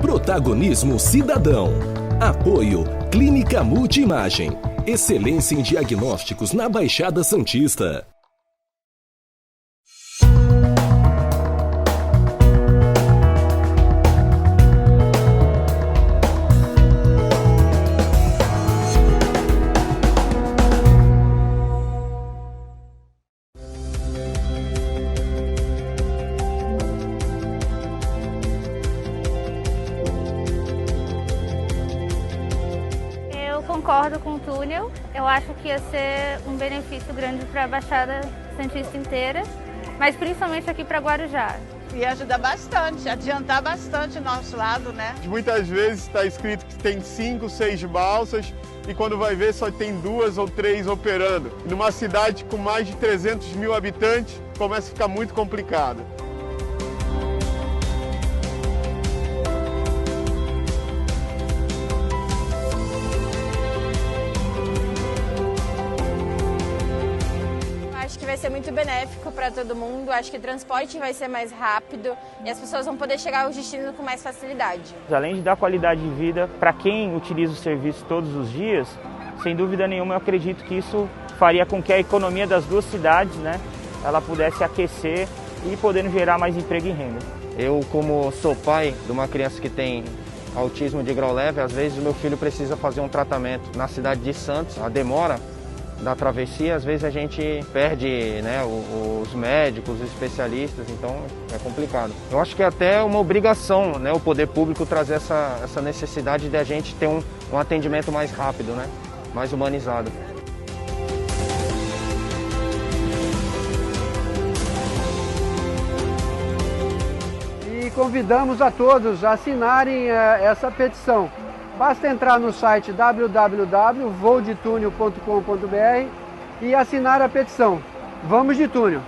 Protagonismo Cidadão. Apoio Clínica Multimagem. Excelência em diagnósticos na Baixada Santista. Concordo com o túnel, eu acho que ia ser um benefício grande para a Baixada Santista inteira, mas principalmente aqui para Guarujá. Ia ajudar bastante, adiantar bastante o nosso lado, né? Muitas vezes está escrito que tem 5, 6 balsas e quando vai ver só tem 2 ou 3 operando. Numa cidade com mais de 300 mil habitantes, começa a ficar muito complicado. Acho que vai ser muito benéfico para todo mundo, acho que o transporte vai ser mais rápido e as pessoas vão poder chegar ao destino com mais facilidade. Além de dar qualidade de vida para quem utiliza o serviço todos os dias, sem dúvida nenhuma eu acredito que isso faria com que a economia das duas cidades, né, ela pudesse aquecer e podendo gerar mais emprego e renda. Eu, como sou pai de uma criança que tem autismo de grau leve, às vezes o meu filho precisa fazer um tratamento na cidade de Santos, a demora da travessia, às vezes a gente perde, né, os médicos, os especialistas, então é complicado. Eu acho que é até uma obrigação, né, o poder público trazer essa necessidade de a gente ter um atendimento mais rápido, né, mais humanizado. E convidamos a todos a assinarem essa petição. Basta entrar no site www.voodetunel.com.br e assinar a petição. Vamos de túnel!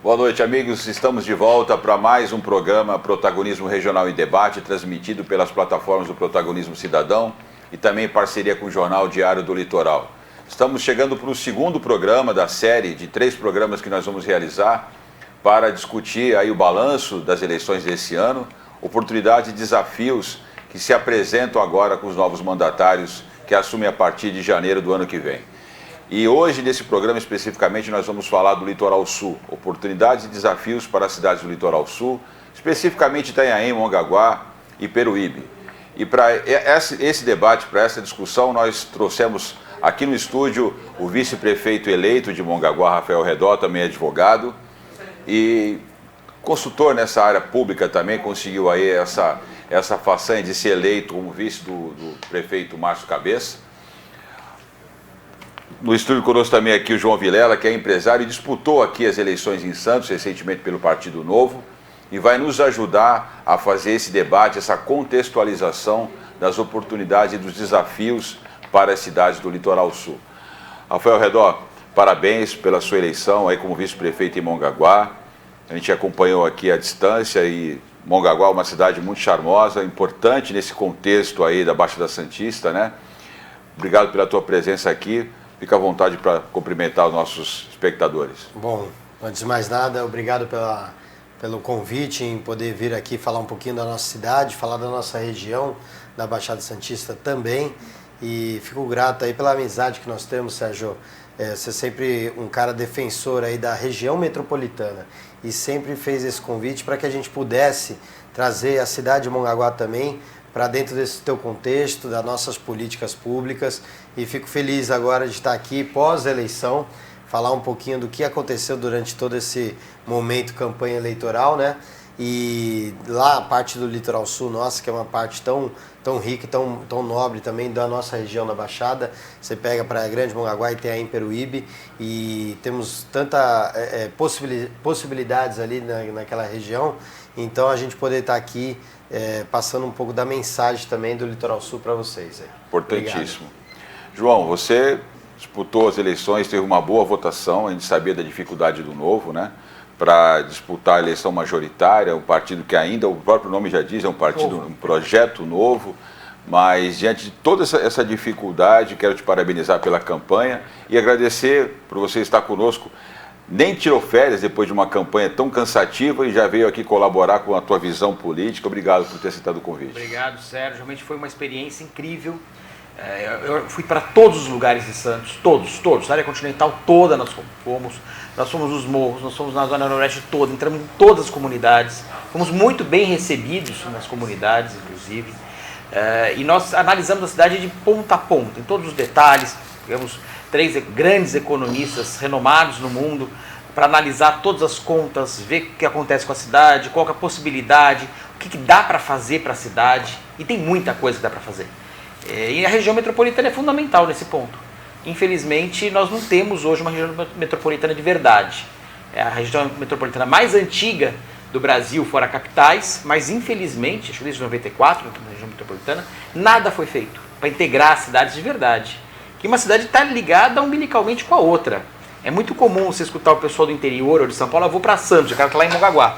Boa noite, amigos. Estamos de volta para mais um programa Protagonismo Regional em Debate, transmitido pelas plataformas do Protagonismo Cidadão e também em parceria com o Jornal Diário do Litoral. Estamos chegando para o segundo programa da série de 3 programas que nós vamos realizar para discutir aí o balanço das eleições desse ano, oportunidades e desafios que se apresentam agora com os novos mandatários que assumem a partir de janeiro do ano que vem. E hoje, nesse programa especificamente, nós vamos falar do Litoral Sul, oportunidades e desafios para as cidades do Litoral Sul, especificamente Itanhaém, Mongaguá e Peruíbe. E para esse debate, para essa discussão, nós trouxemos aqui no estúdio o vice-prefeito eleito de Mongaguá, Rafael Redó, também advogado e consultor nessa área pública também, conseguiu aí essa façanha de ser eleito como vice do prefeito Márcio Cabeça. No estúdio conosco também aqui o João Vilela, que é empresário e disputou aqui as eleições em Santos, recentemente pelo Partido Novo, e vai nos ajudar a fazer esse debate, essa contextualização das oportunidades e dos desafios para as cidades do Litoral Sul. Rafael Redó, parabéns pela sua eleição aí como vice-prefeito em Mongaguá. A gente acompanhou aqui à distância e Mongaguá é uma cidade muito charmosa, importante nesse contexto aí da Baixada Santista, né? Obrigado pela tua presença aqui. Fica à vontade para cumprimentar os nossos espectadores. Bom, antes de mais nada, obrigado pelo convite em poder vir aqui falar um pouquinho da nossa cidade, falar da nossa região, da Baixada Santista também. E fico grato aí pela amizade que nós temos, Sérgio. Você é sempre um cara defensor aí da região metropolitana e sempre fez esse convite para que a gente pudesse trazer a cidade de Mongaguá também para dentro desse teu contexto, das nossas políticas públicas. E fico feliz agora de estar aqui pós-eleição, falar um pouquinho do que aconteceu durante todo esse momento campanha eleitoral, né? E lá a parte do Litoral Sul, nossa, que é uma parte tão rica e tão nobre também da nossa região da Baixada. Você pega Praia Grande, Mongaguá e Itanhaém, Peruíbe, e temos tanta possibilidades ali naquela região. Então a gente poder estar aqui passando um pouco da mensagem também do Litoral Sul para vocês. Importantíssimo. Obrigado. João, você disputou as eleições, teve uma boa votação, a gente sabia da dificuldade do Novo, né? Para disputar a eleição majoritária, um partido que ainda, o próprio nome já diz, é um partido, um projeto novo, Mas diante de toda essa dificuldade, quero te parabenizar pela campanha e agradecer por você estar conosco. Nem tirou férias depois de uma campanha tão cansativa e já veio aqui colaborar com a tua visão política. Obrigado por ter aceitado o convite. Obrigado, Sérgio. Realmente foi uma experiência incrível. Eu fui para todos os lugares de Santos, todos. A área continental toda nós fomos. Nós fomos nos morros, nós fomos na Zona Noroeste toda, entramos em todas as comunidades. Fomos muito bem recebidos nas comunidades, inclusive. E nós analisamos a cidade de ponta a ponta, em todos os detalhes. Tivemos 3 grandes economistas renomados no mundo para analisar todas as contas, ver o que acontece com a cidade, qual que é a possibilidade, o que dá para fazer para a cidade. E tem muita coisa que dá para fazer. E a região metropolitana é fundamental nesse ponto. Infelizmente, nós não temos hoje uma região metropolitana de verdade. É a região metropolitana mais antiga do Brasil, fora capitais, mas infelizmente, acho que desde 94, na região metropolitana, nada foi feito para integrar as cidades de verdade. Que uma cidade está ligada umbilicalmente com a outra. É muito comum você escutar o pessoal do interior ou de São Paulo, eu vou para Santos, o cara está lá em Mongaguá.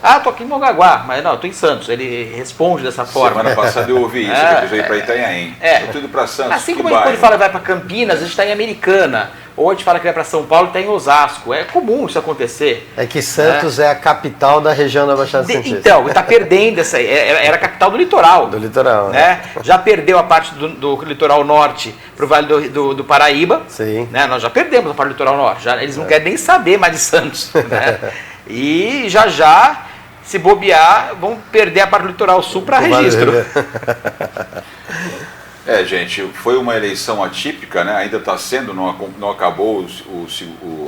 Ah, tô aqui em Mongaguá, mas não, tô em Santos. Ele responde dessa forma. Semana passada eu ouvi isso, que eu precisei ir para Itanhaém. Eu tô indo para Santos. Assim como a gente quando fala vai para Campinas, a gente está em Americana. Ou a gente fala que vai para São Paulo e está em Osasco. É comum isso acontecer. É que Santos é a capital da região da Baixada Santista. Então, está perdendo essa. Era a capital do litoral. Do litoral, né? Já perdeu a parte do litoral norte para o Vale do Paraíba. Sim. Né? Nós já perdemos a parte do litoral norte. Eles não querem nem saber mais de Santos. Né? E já, se bobear, vão perder a parte do litoral sul para registro. Gente, foi uma eleição atípica, né? Ainda está sendo, não acabou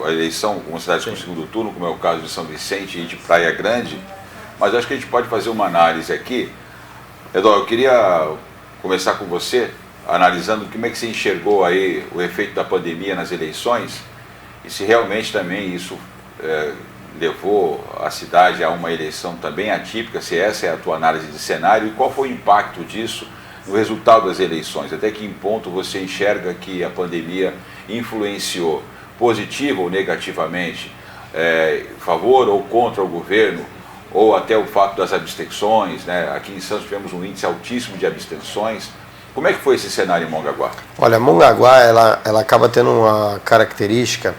a eleição com cidades com segundo turno, como é o caso de São Vicente e de Praia Grande, mas acho que a gente pode fazer uma análise aqui. Eduardo, eu queria começar com você, analisando como é que você enxergou aí o efeito da pandemia nas eleições e se realmente também isso levou a cidade a uma eleição também atípica, se essa é a tua análise de cenário e qual foi o impacto disso no resultado das eleições, até que ponto você enxerga que a pandemia influenciou positivo ou negativamente, favor ou contra o governo, ou até o fato das abstenções, né? Aqui em Santos tivemos um índice altíssimo de abstenções. Como é que foi esse cenário em Mongaguá? Olha, Mongaguá ela acaba tendo uma característica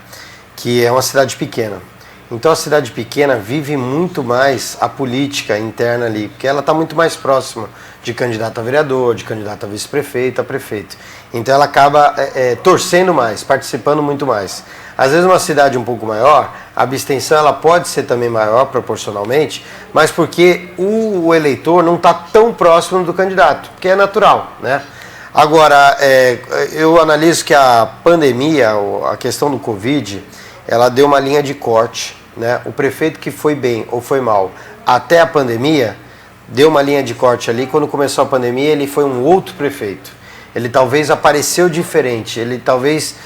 que é uma cidade pequena. Então a cidade pequena vive muito mais a política interna ali, porque ela está muito mais próxima de candidato a vereador, de candidato a vice-prefeito, a prefeito. Então ela acaba torcendo mais, participando muito mais. Às vezes uma cidade um pouco maior, a abstenção ela pode ser também maior proporcionalmente, mas porque o eleitor não está tão próximo do candidato, que é natural, né? Agora, eu analiso que a pandemia, a questão do Covid, ela deu uma linha de corte, né? O prefeito que foi bem ou foi mal até a pandemia, deu uma linha de corte ali. Quando começou a pandemia, ele foi um outro prefeito. Ele talvez apareceu diferente, ele talvez,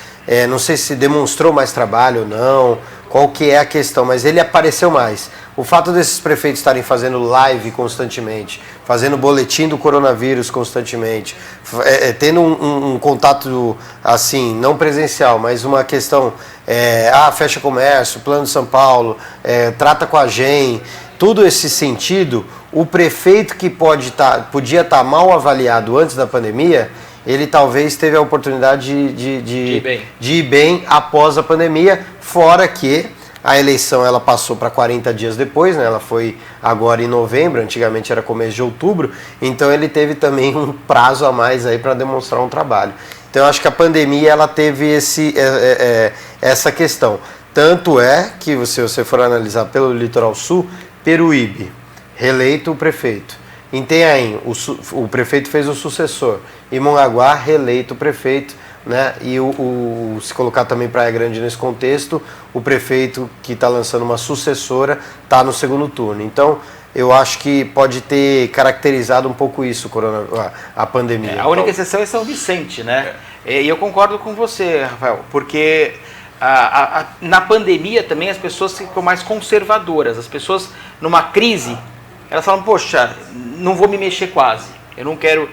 não sei se demonstrou mais trabalho ou não, qual que é a questão, mas ele apareceu mais. O fato desses prefeitos estarem fazendo live constantemente, fazendo boletim do coronavírus constantemente, tendo um contato, assim, não presencial, mas uma questão, fecha comércio, Plano de São Paulo, trata com a GEM, todo esse sentido, o prefeito que podia estar mal avaliado antes da pandemia, ele talvez teve a oportunidade de ir bem após a pandemia, fora que a eleição ela passou para 40 dias depois, né? Ela foi agora em novembro, antigamente era começo de outubro, então ele teve também um prazo a mais aí para demonstrar um trabalho. Então eu acho que a pandemia ela teve essa questão. Tanto é que se você for analisar pelo Litoral Sul, Peruíbe, reeleito o prefeito. Em Itanhaém, o prefeito fez o sucessor. Em Mongaguá, reeleito o prefeito, né? E se colocar também Praia Grande nesse contexto, o prefeito que está lançando uma sucessora está no segundo turno. Então, eu acho que pode ter caracterizado um pouco isso a pandemia. A única exceção é São Vicente, né? E eu concordo com você, Rafael, porque na pandemia também as pessoas ficam mais conservadoras. As pessoas, numa crise, elas falam, poxa, não vou me mexer quase. Eu não quero...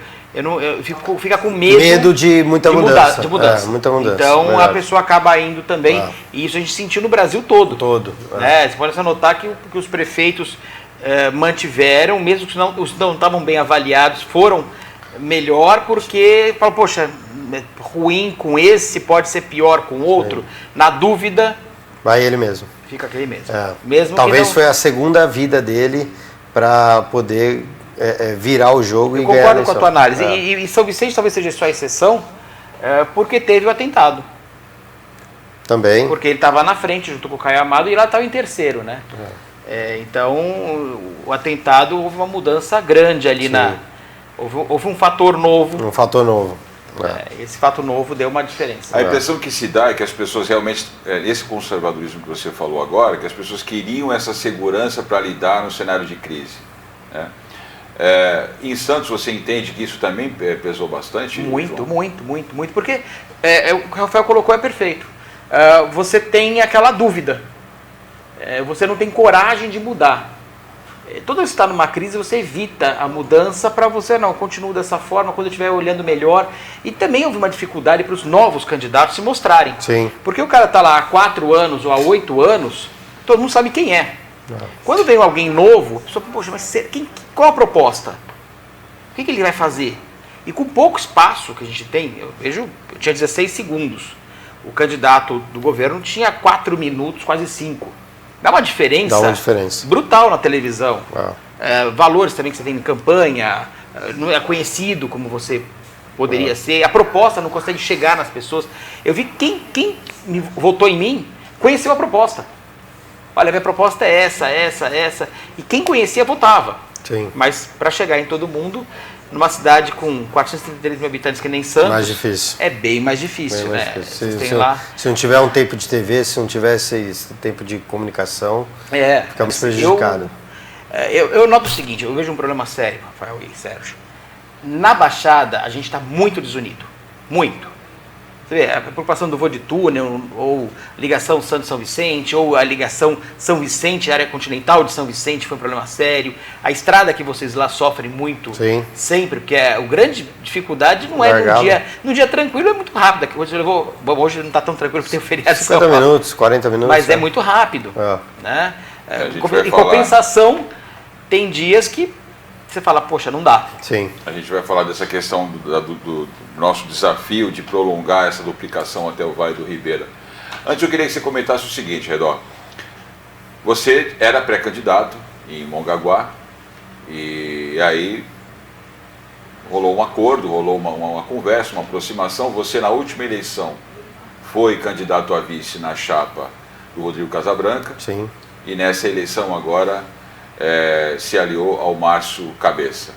fica com medo de muita mudança. Muita mudança. Então verdade. A pessoa acaba indo também, e isso a gente sentiu no Brasil todo. Né? Você pode notar que os prefeitos mantiveram, mesmo que não estavam bem avaliados, foram melhor, porque fala, poxa, ruim com esse, pode ser pior com outro. Na dúvida... Vai ele mesmo. Fica aquele mesmo. Mesmo talvez foi a segunda vida dele para poder virar o jogo e ganhar a eleição. Eu concordo com a tua análise. E São Vicente talvez seja só exceção, porque teve o atentado. Também. Porque ele estava na frente junto com o Caio Amado e lá estava em terceiro, né? Então, o atentado, houve uma mudança grande ali. Houve um fator novo. Um fator novo. Esse fato novo deu uma diferença. A impressão que se dá é que as pessoas realmente, esse conservadorismo que você falou agora, que as pessoas queriam essa segurança para lidar no cenário de crise. Né? Em Santos, você entende que isso também pesou bastante? Muito, muito. Porque o que o Rafael colocou é perfeito. Você tem aquela dúvida. Você não tem coragem de mudar. Toda vez que está numa crise, você evita a mudança para você, não, continuo dessa forma, quando eu estiver olhando melhor. E também houve uma dificuldade para os novos candidatos se mostrarem. Sim. Porque o cara está lá há 4 anos ou há 8 anos, todo mundo sabe quem é. Quando vem alguém novo, a pessoa, poxa, mas qual a proposta? O que ele vai fazer? E com pouco espaço que a gente tem, eu tinha 16 segundos. O candidato do governo tinha 4 minutos, quase 5. Dá uma diferença brutal na televisão. Valores também que você tem em campanha, não é conhecido como você poderia ser. A proposta não consegue chegar nas pessoas. Eu vi quem votou em mim conheceu a proposta. Olha, minha proposta é essa. E quem conhecia votava. Sim. Mas para chegar em todo mundo, numa cidade com 433 mil habitantes que nem Santos, mais difícil. É bem mais difícil, bem mais né? difícil. Se não tiver um tempo de TV, se não tiver esse tempo de comunicação, ficamos prejudicados. Eu noto o seguinte, eu vejo um problema sério, Rafael e Sérgio. Na Baixada, a gente está muito desunido. Muito. Você vê, a preocupação do voo de túnel, ou ligação Santos-São Vicente, ou a ligação São Vicente, área continental de São Vicente, foi um problema sério. A estrada que vocês lá sofrem muito, sempre, porque a grande dificuldade não é num dia tranquilo, é muito rápido. Hoje não está tão tranquilo porque tem o feriado de 50 minutos, 40 minutos. Mas é muito rápido. Né? Em compensação, tem dias que você fala, poxa, não dá. Sim. A gente vai falar dessa questão do nosso desafio de prolongar essa duplicação até o Vale do Ribeira. Antes eu queria que você comentasse o seguinte, Redó. Você era pré-candidato em Mongaguá e aí rolou um acordo, rolou uma conversa, uma aproximação. Você na última eleição foi candidato a vice na chapa do Rodrigo Casabranca. Sim. E nessa eleição agora se aliou ao Márcio Cabeça.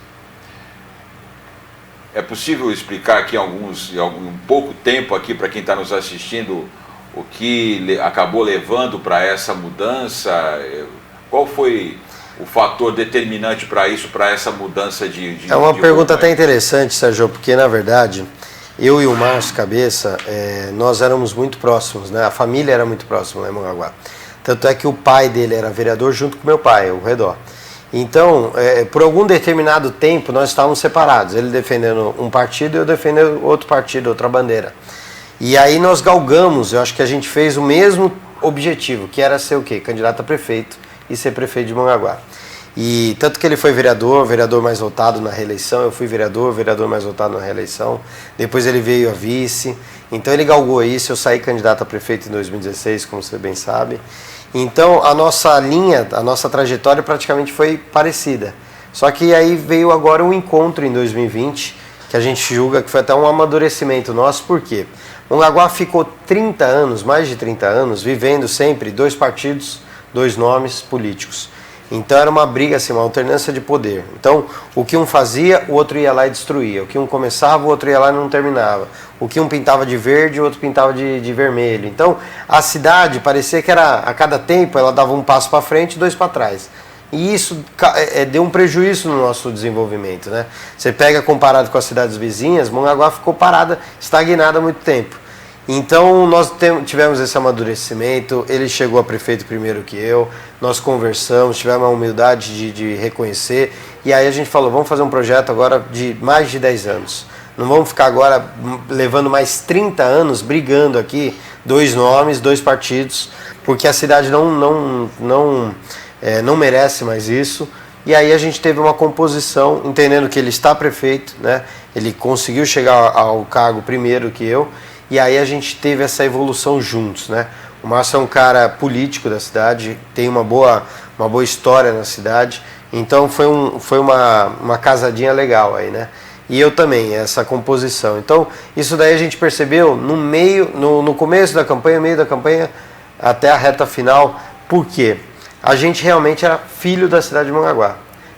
É possível explicar aqui um pouco tempo aqui para quem está nos assistindo o que acabou levando para essa mudança? Qual foi o fator determinante para isso, para essa mudança de É uma pergunta até interessante, Sérgio, porque na verdade eu e o Márcio Cabeça nós éramos muito próximos, né? A família era muito próxima lá em Mongaguá. Tanto é que o pai dele era vereador junto com meu pai, o Redó. Então, por algum determinado tempo, nós estávamos separados. Ele defendendo um partido e eu defendendo outro partido, outra bandeira. E aí nós galgamos, eu acho que a gente fez o mesmo objetivo, que era ser o quê? Candidato a prefeito e ser prefeito de Mongaguá. E tanto que ele foi vereador mais votado na reeleição, eu fui vereador mais votado na reeleição. Depois ele veio a vice. Então ele galgou isso, eu saí candidato a prefeito em 2016, como você bem sabe. Então a nossa linha, a nossa trajetória praticamente foi parecida. Só que aí veio agora um encontro em 2020, que a gente julga que foi até um amadurecimento nosso, por quê? Mongaguá ficou 30 anos, mais de 30 anos, vivendo sempre 2 partidos, 2 nomes políticos. Então era uma briga, assim, uma alternância de poder. Então o que um fazia, o outro ia lá e destruía. O que um começava, o outro ia lá e não terminava. O que um pintava de verde, o outro pintava de vermelho. Então a cidade parecia que era, a cada tempo ela dava um passo para frente e 2 para trás. E isso deu um prejuízo no nosso desenvolvimento, né? Você pega comparado com as cidades vizinhas, Mongaguá ficou parada, estagnada há muito tempo. Então nós tivemos esse amadurecimento, ele chegou a prefeito primeiro que eu, nós conversamos, tivemos a humildade de reconhecer, e aí a gente falou, vamos fazer um projeto agora de mais de 10 anos. Não vamos ficar agora levando mais 30 anos brigando aqui, 2 nomes, 2 partidos, porque a cidade não merece mais isso. E aí a gente teve uma composição, entendendo que ele está prefeito, né? Ele conseguiu chegar ao cargo primeiro que eu, e aí a gente teve essa evolução juntos, né? O Márcio é um cara político da cidade, tem uma boa história na cidade, então foi uma casadinha legal aí, né? E eu também, essa composição. Então, isso daí a gente percebeu no começo da campanha, meio da campanha, até a reta final. Por quê? A gente realmente era filho da cidade de Mongaguá.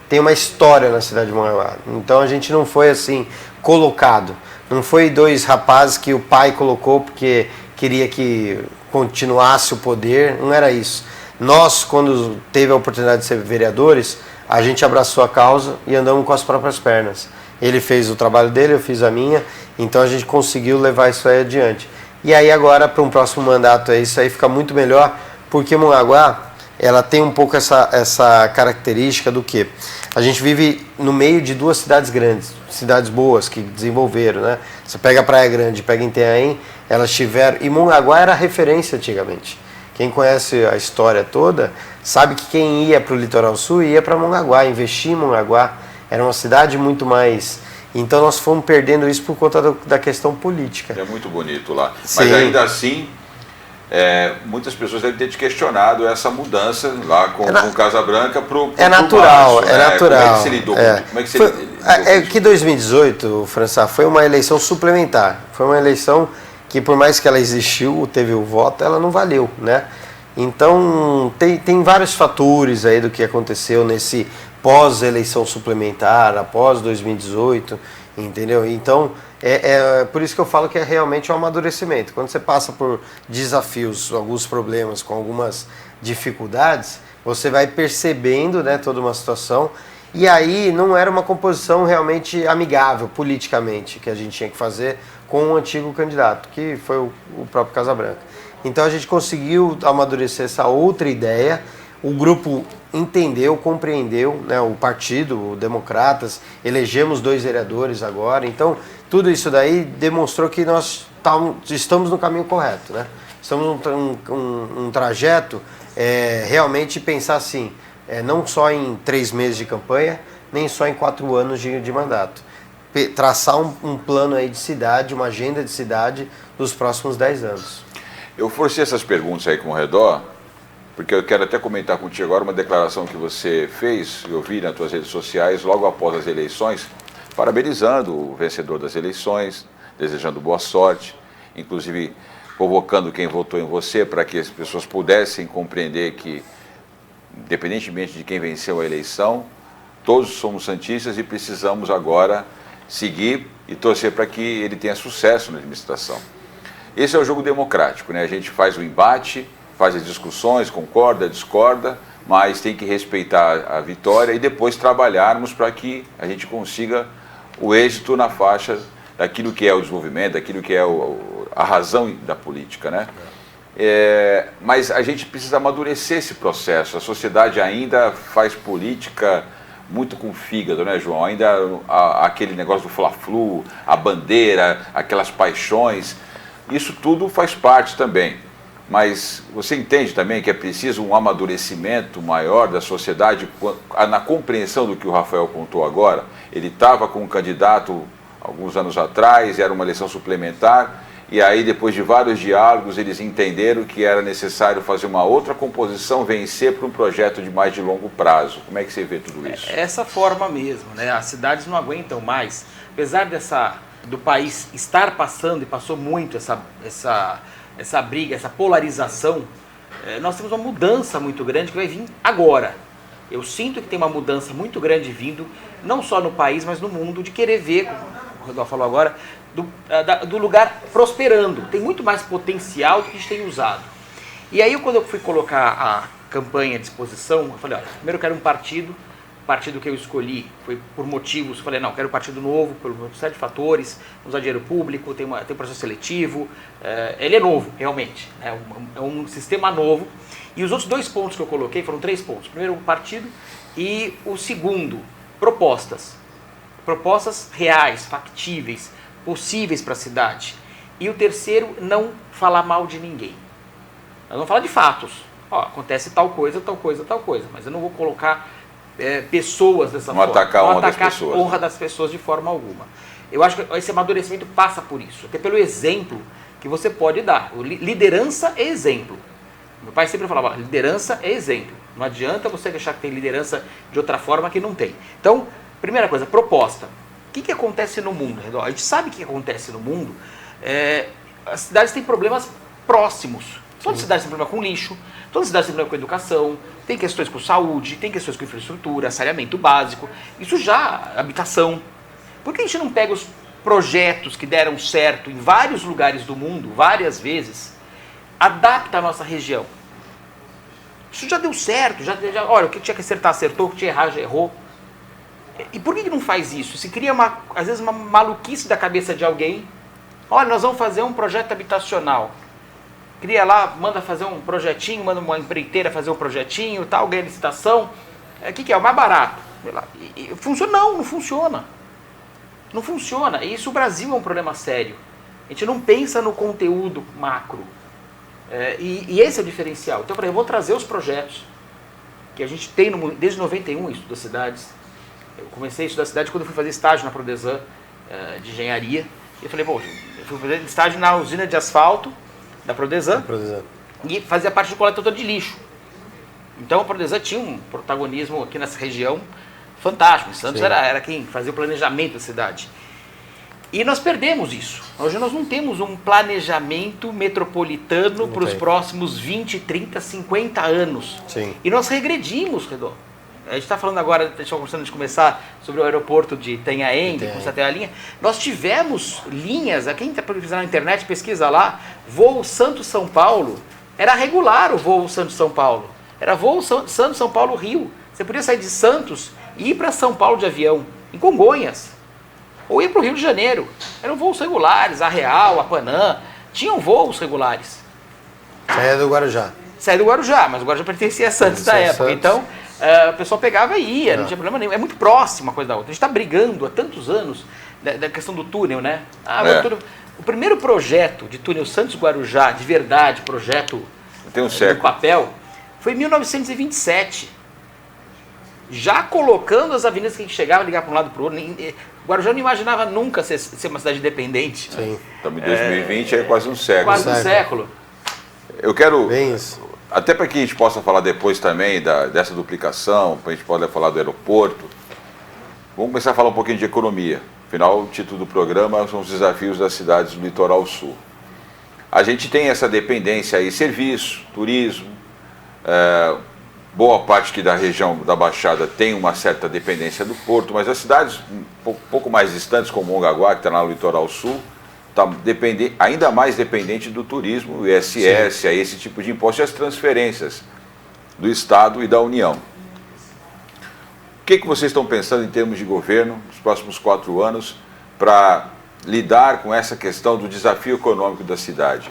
Tem uma história na cidade de Mongaguá. Então, a gente não foi assim, colocado. Não foi 2 rapazes que o pai colocou porque queria que continuasse o poder. Não era isso. Nós, quando teve a oportunidade de ser vereadores, a gente abraçou a causa e andamos com as próprias pernas. Ele fez o trabalho dele, eu fiz a minha, então a gente conseguiu levar isso aí adiante. E aí agora, para um próximo mandato, isso aí fica muito melhor, porque Mongaguá, ela tem um pouco essa característica do quê? A gente vive no meio de 2 cidades grandes, cidades boas, que desenvolveram, né? Você pega a Praia Grande, pega Itanhaém, elas tiveram... E Mongaguá era referência antigamente. Quem conhece a história toda, sabe que quem ia para o Litoral Sul ia para Mongaguá, investir em Mongaguá. Era uma cidade muito mais... Então nós fomos perdendo isso por conta da questão política. É muito bonito lá. Sim. Mas ainda assim, muitas pessoas devem ter te questionado essa mudança lá com Casa Branca para o É natural, Márcio, é né? natural. Como é que você lidou? Como é que você lidou que 2018, François, foi uma eleição suplementar. Foi uma eleição que, por mais que ela existiu, teve o voto, ela não valeu, né? Então, tem vários fatores aí do que aconteceu nesse pós-eleição suplementar, após 2018, entendeu? Então, por isso que eu falo que é realmente um amadurecimento. Quando você passa por desafios, alguns problemas, com algumas dificuldades, você vai percebendo, né, toda uma situação, e aí não era uma composição realmente amigável politicamente que a gente tinha que fazer com o antigo candidato, que foi o próprio Casa Branca. Então a gente conseguiu amadurecer essa outra ideia, o grupo entendeu, compreendeu, né, o partido, o Democratas, elegemos 2 vereadores agora, então tudo isso daí demonstrou que nós estamos no caminho correto, né? Estamos num trajeto, realmente pensar assim, não só em 3 meses de campanha, nem só em 4 anos de mandato. Traçar um plano aí de cidade, uma agenda de cidade dos próximos 10 anos. Eu forcei essas perguntas aí com o Redó, porque eu quero até comentar contigo agora uma declaração que você fez, eu vi nas suas redes sociais, logo após as eleições, parabenizando o vencedor das eleições, desejando boa sorte, inclusive convocando quem votou em você para que as pessoas pudessem compreender que, independentemente de quem venceu a eleição, todos somos santistas e precisamos agora seguir e torcer para que ele tenha sucesso na administração. Esse é o jogo democrático, né? A gente faz o embate, faz as discussões, concorda, discorda, mas tem que respeitar a vitória e depois trabalharmos para que a gente consiga o êxito na faixa daquilo que é o desenvolvimento, daquilo que é a razão da política, né? Mas a gente precisa amadurecer esse processo. A sociedade ainda faz política muito com fígado, né, João? Ainda aquele negócio do fla-flu, a bandeira, aquelas paixões, isso tudo faz parte também. Mas você entende também que é preciso um amadurecimento maior da sociedade na compreensão do que o Rafael contou agora? Ele estava com um candidato alguns anos atrás, era uma eleição suplementar, e aí depois de vários diálogos eles entenderam que era necessário fazer uma outra composição, vencer para um projeto de mais de longo prazo. Como é que você vê tudo isso? Essa forma mesmo, né? As cidades não aguentam mais, apesar do país estar passando, e passou muito essa briga, essa polarização, nós temos uma mudança muito grande que vai vir agora. Eu sinto que tem uma mudança muito grande vindo, não só no país, mas no mundo, de querer ver, como o Rodolfo falou agora, do lugar prosperando. Tem muito mais potencial do que a gente tem usado. E aí, quando eu fui colocar a campanha à disposição, eu falei, olha, primeiro eu quero um partido. O partido que eu escolhi foi por motivos, eu falei, não, quero um partido novo, por uma série de fatores, usar dinheiro público, tem um processo seletivo, ele é novo, realmente, é um sistema novo. E os outros 2 pontos que eu coloquei foram 3 pontos. Primeiro, o partido, e o segundo, propostas. Propostas reais, factíveis, possíveis para a cidade. E o terceiro, não falar mal de ninguém. Eu não falo de fatos. Ó, acontece tal coisa, tal coisa, tal coisa, mas eu não vou colocar pessoas dessa forma. Não atacar a honra das pessoas de forma alguma. Eu acho que esse amadurecimento passa por isso, até pelo exemplo que você pode dar. Liderança é exemplo. Meu pai sempre falava, liderança é exemplo. Não adianta você achar que tem liderança de outra forma que não tem. Então, primeira coisa, proposta. O que acontece no mundo? A gente sabe o que acontece no mundo. As cidades têm problemas próximos. Todas as cidades têm problema com lixo, todas as cidades têm problema com educação, tem questões com saúde, tem questões com infraestrutura, saneamento básico, isso já, habitação. Por que a gente não pega os projetos que deram certo em vários lugares do mundo, várias vezes, adapta a nossa região? Isso já deu certo, olha, o que tinha que acertar, acertou, o que tinha que errar, já errou. E por que não faz isso? Se cria, às vezes, uma maluquice da cabeça de alguém. Olha, nós vamos fazer um projeto habitacional. Cria lá, manda fazer um projetinho, manda uma empreiteira fazer um projetinho, tal, ganha licitação. O que é? O mais barato. Funciona? Não funciona. Não funciona. E isso, o Brasil é um problema sério. A gente não pensa no conteúdo macro. E esse é o diferencial. Então, eu vou trazer os projetos que a gente tem desde 91, Estuda Cidades. Eu comecei a estudar cidade quando eu fui fazer estágio na Prodesan de engenharia. E eu falei, eu fui fazer estágio na usina de asfalto da Prodesan e fazia parte do coletador de lixo. Então a Prodesan tinha um protagonismo aqui nessa região fantástico. Em Santos era quem fazia o planejamento da cidade. E nós perdemos isso. Hoje nós não temos um planejamento metropolitano para os próximos 20, 30, 50 anos. Sim. E nós regredimos, Redor. A gente está falando agora, a gente está conversando de começar sobre o aeroporto de Itanhaém, de começar a ter a linha. Nós tivemos linhas, quem está pesquisando na internet, pesquisa lá, voo Santos-São Paulo, era regular o voo Santos-São Paulo. Era voo Santos-São Paulo-Rio. Você podia sair de Santos e ir para São Paulo de avião, em Congonhas. Ou ir para o Rio de Janeiro. Eram voos regulares, a Real, a Panam, tinham voos regulares. Saía do Guarujá. Saía do Guarujá, mas o Guarujá pertencia a Santos da época. Santos. Então, o pessoal pegava e ia, não tinha problema nenhum. É muito próximo uma coisa da outra. A gente está brigando há tantos anos da questão do túnel, né? O primeiro projeto de túnel Santos-Guarujá, de verdade, projeto do papel, foi em 1927. Já colocando as avenidas que a gente chegava, ligar para um lado para o outro. Guarujá não imaginava nunca ser uma cidade independente. Sim. Estamos em 2020, é quase um século. Quase um século. Eu quero, bem isso. Até para que a gente possa falar depois também dessa duplicação, para a gente poder falar do aeroporto, vamos começar a falar um pouquinho de economia. Afinal, o título do programa são os desafios das cidades do litoral sul. A gente tem essa dependência aí, serviço, turismo, boa parte aqui da região da Baixada tem uma certa dependência do porto, mas as cidades um pouco mais distantes, como Mongaguá, que está lá no litoral sul, está ainda mais dependente do turismo, o ISS, aí esse tipo de imposto e as transferências do Estado e da União. O que vocês estão pensando em termos de governo nos próximos 4 anos para lidar com essa questão do desafio econômico da cidade?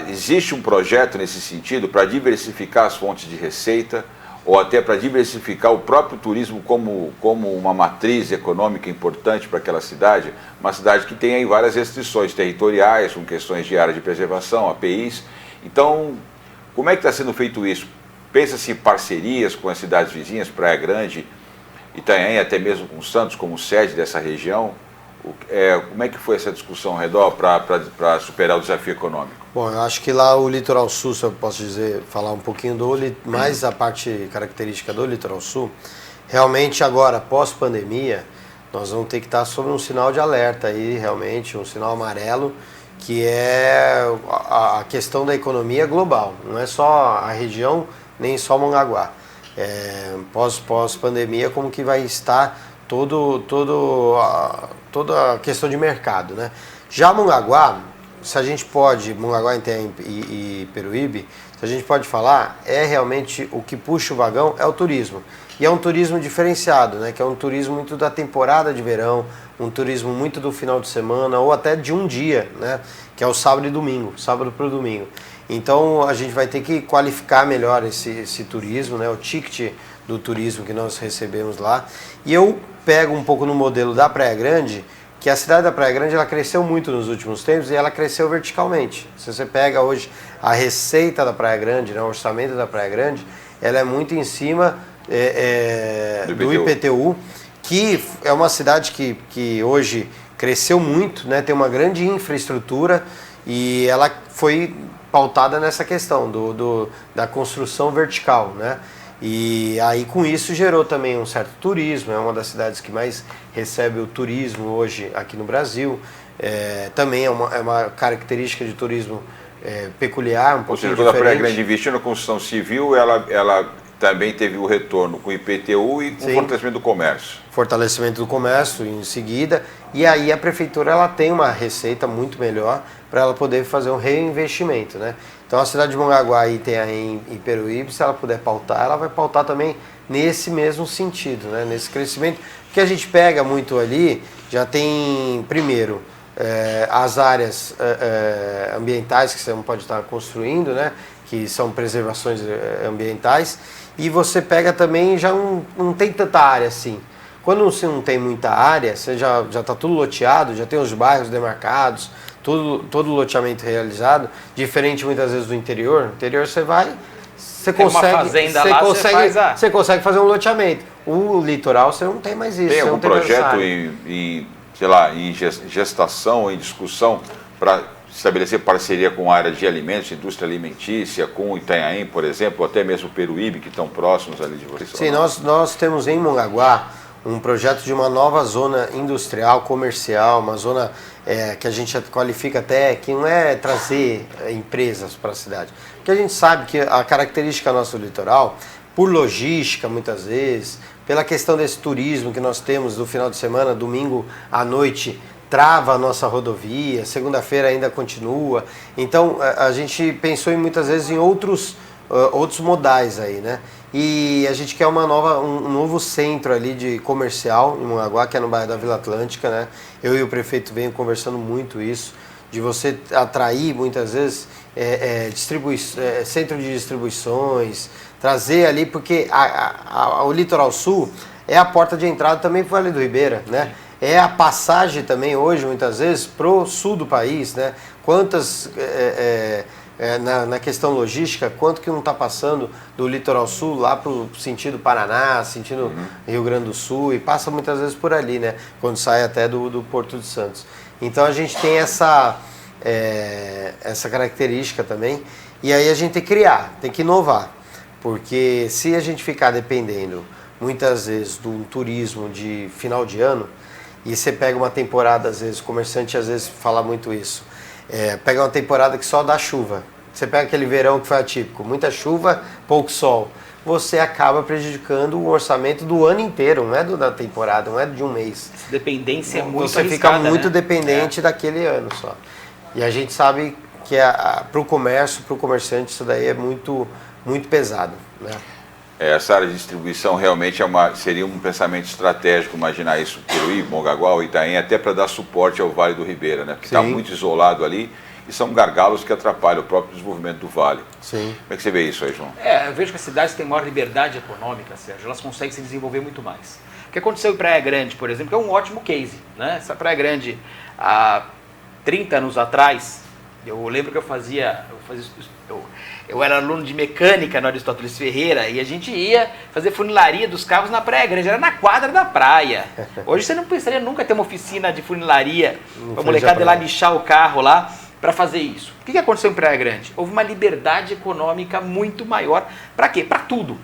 Existe um projeto nesse sentido para diversificar as fontes de receita ou até para diversificar o próprio turismo como uma matriz econômica importante para aquela cidade? Uma cidade que tem aí várias restrições territoriais, com questões de área de preservação, APIs. Então, como é que está sendo feito isso? Pensa-se em parcerias com as cidades vizinhas, Praia Grande, Itanhaém, até mesmo com Santos como sede dessa região? Como é que foi essa discussão ao redor para superar o desafio econômico? Bom, eu acho que lá o Litoral Sul, se eu posso dizer, falar um pouquinho mais a parte característica do Litoral Sul, realmente agora, pós-pandemia, nós vamos ter que estar sob um sinal de alerta aí, realmente, um sinal amarelo, que é a questão da economia global, não é só a região, nem só Mongaguá. Pós-pandemia, como que vai estar toda a questão de mercado, né? Já Mongaguá, se a gente pode, Mongaguá e Peruíbe, se a gente pode falar, realmente o que puxa o vagão é o turismo. E é um turismo diferenciado, né? Que é um turismo muito da temporada de verão, um turismo muito do final de semana ou até de um dia, né? Que é o sábado e domingo, sábado para o domingo. Então a gente vai ter que qualificar melhor esse turismo, né? O ticket do turismo que nós recebemos lá. E eu pego um pouco no modelo da Praia Grande, que a cidade da Praia Grande ela cresceu muito nos últimos tempos e ela cresceu verticalmente. Se você pega hoje a receita da Praia Grande, né, o orçamento da Praia Grande, ela é muito em cima do IPTU, que é uma cidade que hoje cresceu muito, né, tem uma grande infraestrutura e ela foi pautada nessa questão da construção vertical, né? E aí com isso gerou também um certo turismo, é uma das cidades que mais recebe o turismo hoje aqui no Brasil. Também é uma característica de turismo peculiar, um pouquinho diferente. Ou seja, quando a Praia Grande investiu na construção civil, ela também teve o retorno com o IPTU e com o fortalecimento do comércio. Fortalecimento do comércio em seguida, e aí a prefeitura ela tem uma receita muito melhor para ela poder fazer um reinvestimento, né? Então a cidade de Mongaguá e Itanhaém e Peruíbe, se ela puder pautar, ela vai pautar também nesse mesmo sentido, né? Nesse crescimento, que a gente pega muito ali, já tem primeiro as áreas ambientais que você não pode estar construindo, né? Que são preservações ambientais, e você pega também, já não tem tanta área assim. Quando você não tem muita área, você já está tudo loteado, já tem os bairros demarcados, todo o loteamento realizado, diferente muitas vezes do interior. No interior você vai, você consegue fazer um loteamento. O litoral você não tem mais isso. Tem algum projeto em gestação ou em discussão para estabelecer parceria com a área de alimentos, indústria alimentícia, com o Itanhaém, por exemplo, ou até mesmo o Peruíbe, que estão próximos ali de vocês? Sim, nós temos em Mongaguá um projeto de uma nova zona industrial, comercial, uma zona que a gente qualifica até, que não é trazer empresas para a cidade. Porque a gente sabe que a característica nossa do litoral, por logística muitas vezes, pela questão desse turismo que nós temos do final de semana, domingo à noite, trava a nossa rodovia, segunda-feira ainda continua. Então a gente pensou muitas vezes em outros modais aí, né? E a gente quer um novo centro ali de comercial em Mongaguá, que é no bairro da Vila Atlântica, né? Eu e o prefeito venho conversando muito isso, de você atrair muitas vezes centro de distribuições, trazer ali, porque o Litoral Sul é a porta de entrada também para o Vale do Ribeira, né? É a passagem também hoje, muitas vezes, para o sul do país, né? Quantas, na questão logística, quanto que não está passando do Litoral Sul lá para o sentido Paraná, sentido Rio Grande do Sul, e passa muitas vezes por ali, né? Quando sai até do Porto de Santos. Então a gente tem essa característica também, e aí a gente tem que criar, tem que inovar, porque se a gente ficar dependendo muitas vezes do turismo de final de ano, e você pega uma temporada, às vezes, o comerciante às vezes fala muito isso, pega uma temporada que só dá chuva, você pega aquele verão que foi atípico, muita chuva, pouco sol, você acaba prejudicando o orçamento do ano inteiro, não é da temporada, não é de um mês. Essa dependência é muito Você fica muito dependente daquele ano só. E a gente sabe que para o comércio, para o comerciante, isso daí é muito, muito pesado, né? Essa área de distribuição realmente seria um pensamento estratégico, imaginar isso, Peruíbe, Mongaguá, Itanhaém, até para dar suporte ao Vale do Ribeira, né? Porque está muito isolado ali e são gargalos que atrapalham o próprio desenvolvimento do Vale. Sim. Como é que você vê isso aí, João? Eu vejo que as cidades têm maior liberdade econômica, Sérgio, elas conseguem se desenvolver muito mais. O que aconteceu em Praia Grande, por exemplo, que é um ótimo case, né? Essa Praia Grande, há 30 anos atrás, eu lembro que eu era aluno de mecânica no Aristóteles Ferreira e a gente ia fazer funilaria dos carros na Praia Grande, era na quadra da praia. Hoje você não pensaria nunca ter uma oficina de funilaria, para a molecada ir lá lixar o carro lá para fazer isso. O que aconteceu em Praia Grande? Houve uma liberdade econômica muito maior. Para quê? Para tudo.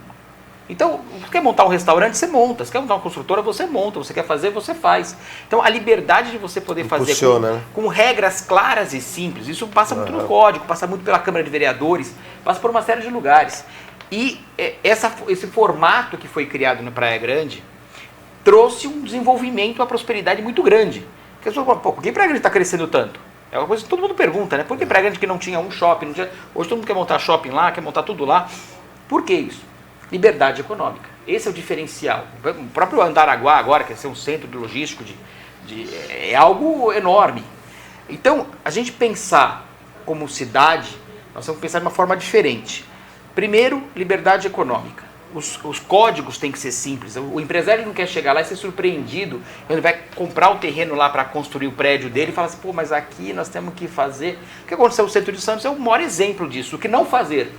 Então, você quer montar um restaurante, você monta. Você quer montar uma construtora, você monta. Você quer fazer, você faz. Então, a liberdade de você poder fazer com regras claras e simples, isso passa muito no código, passa muito pela Câmara de Vereadores, passa por uma série de lugares. E esse formato que foi criado na Praia Grande trouxe um desenvolvimento, uma prosperidade muito grande. Porque as pessoas falam, por que Praia Grande está crescendo tanto? É uma coisa que todo mundo pergunta, né? Por que Praia Grande que não tinha um shopping? Hoje todo mundo quer montar shopping lá, quer montar tudo lá. Por que isso? Liberdade econômica. Esse é o diferencial. O próprio Andaraguá agora, quer ser um centro de logístico, é algo enorme. Então, a gente pensar como cidade, nós temos que pensar de uma forma diferente. Primeiro, liberdade econômica. Os códigos têm que ser simples. O empresário não quer chegar lá e ser surpreendido. Ele vai comprar o terreno lá para construir o prédio dele e fala assim, pô, mas aqui nós temos que fazer... O que aconteceu no centro de Santos é o maior exemplo disso. O que não fazer.